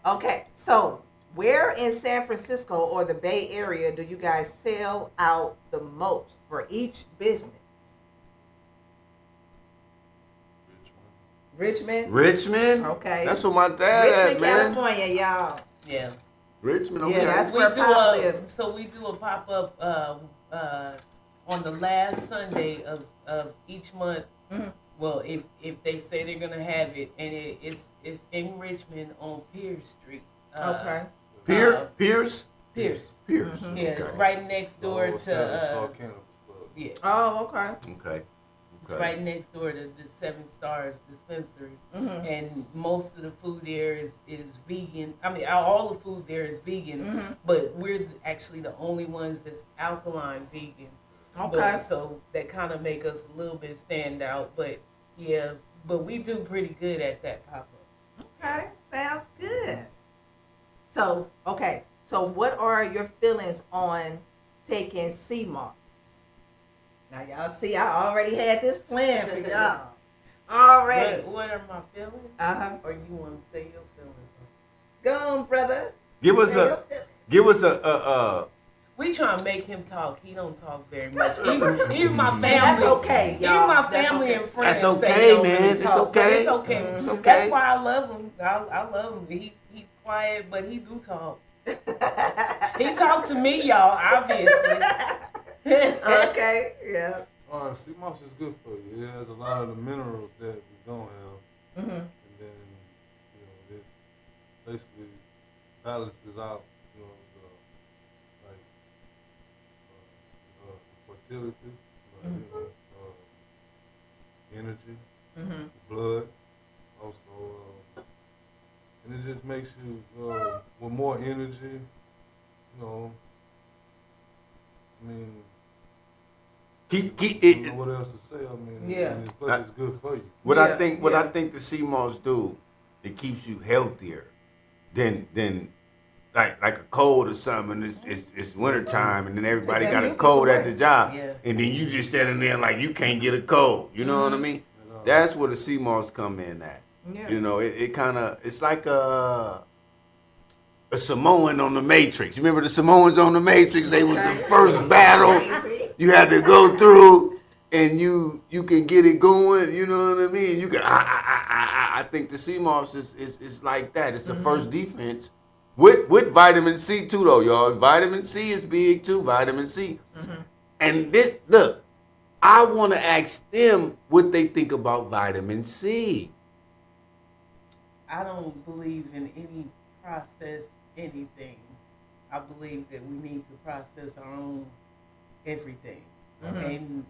Okay, so where in San Francisco or the Bay Area do you guys sell out the most for each business? Richmond. Okay. That's what my dad Richmond, at, man. California, y'all. Yeah. Richmond, okay. Yeah, that's where Pop lives. So we do a pop-up on the last Sunday of each month. Mm-hmm. Well, if they say they're gonna have it, and it's in Richmond on Pierce Street. Okay. Pierce. Mm-hmm. Yeah, it's right next door to. Yeah. Oh, okay. Okay. It's right next door to the 7 Stars dispensary, Mm-hmm. and most of the food there is vegan. I mean, all the food there is vegan, Mm-hmm. but we're actually the only ones that's alkaline vegan. Okay. So that kind of make us a little bit stand out. But yeah, but we do pretty good at that pop-up. Okay, sounds good. So, okay. So what are your feelings on taking sea moss? Now, y'all see, I already had this plan for y'all. Already. What are my feelings? Uh-huh. Or you want to say your feelings? Go on, brother. Give us a. We try to make him talk. He don't talk very much. Even my family. And that's okay, y'all. Even my family and friends. That's okay, say he don't man. really It's talk, but okay. It's okay. It's okay. That's why I love him. I love him. He's quiet, but he do talk. He talk to me, y'all. Obviously. Okay, yeah. Sea moss is good for you. It has a lot of the minerals that we don't have. Mm-hmm. And then, it basically balances out, fertility, energy, Mm-hmm. blood, also, and it just makes you with more energy. I mean, Keep I don't know what else to say. I mean, Yeah. Plus it's good for you. I think the sea moss do, it keeps you healthier than like a cold or something. It's wintertime and then everybody got a cold at the job, and then you just standing there like you can't get a cold. You know what I mean? That's where the sea moss come in at. Yeah. It kind of, it's like a Samoan on the Matrix. You remember the Samoans on the Matrix? They was the first battle you had to go through, and you can get it going. You know what I mean? You can. I think the sea moss is like that. It's the first defense with vitamin C too, though, y'all. Vitamin C is big too. Vitamin C, and this look. I want to ask them what they think about vitamin C. I don't believe in any processed anything. I believe that we need to process our own everything. And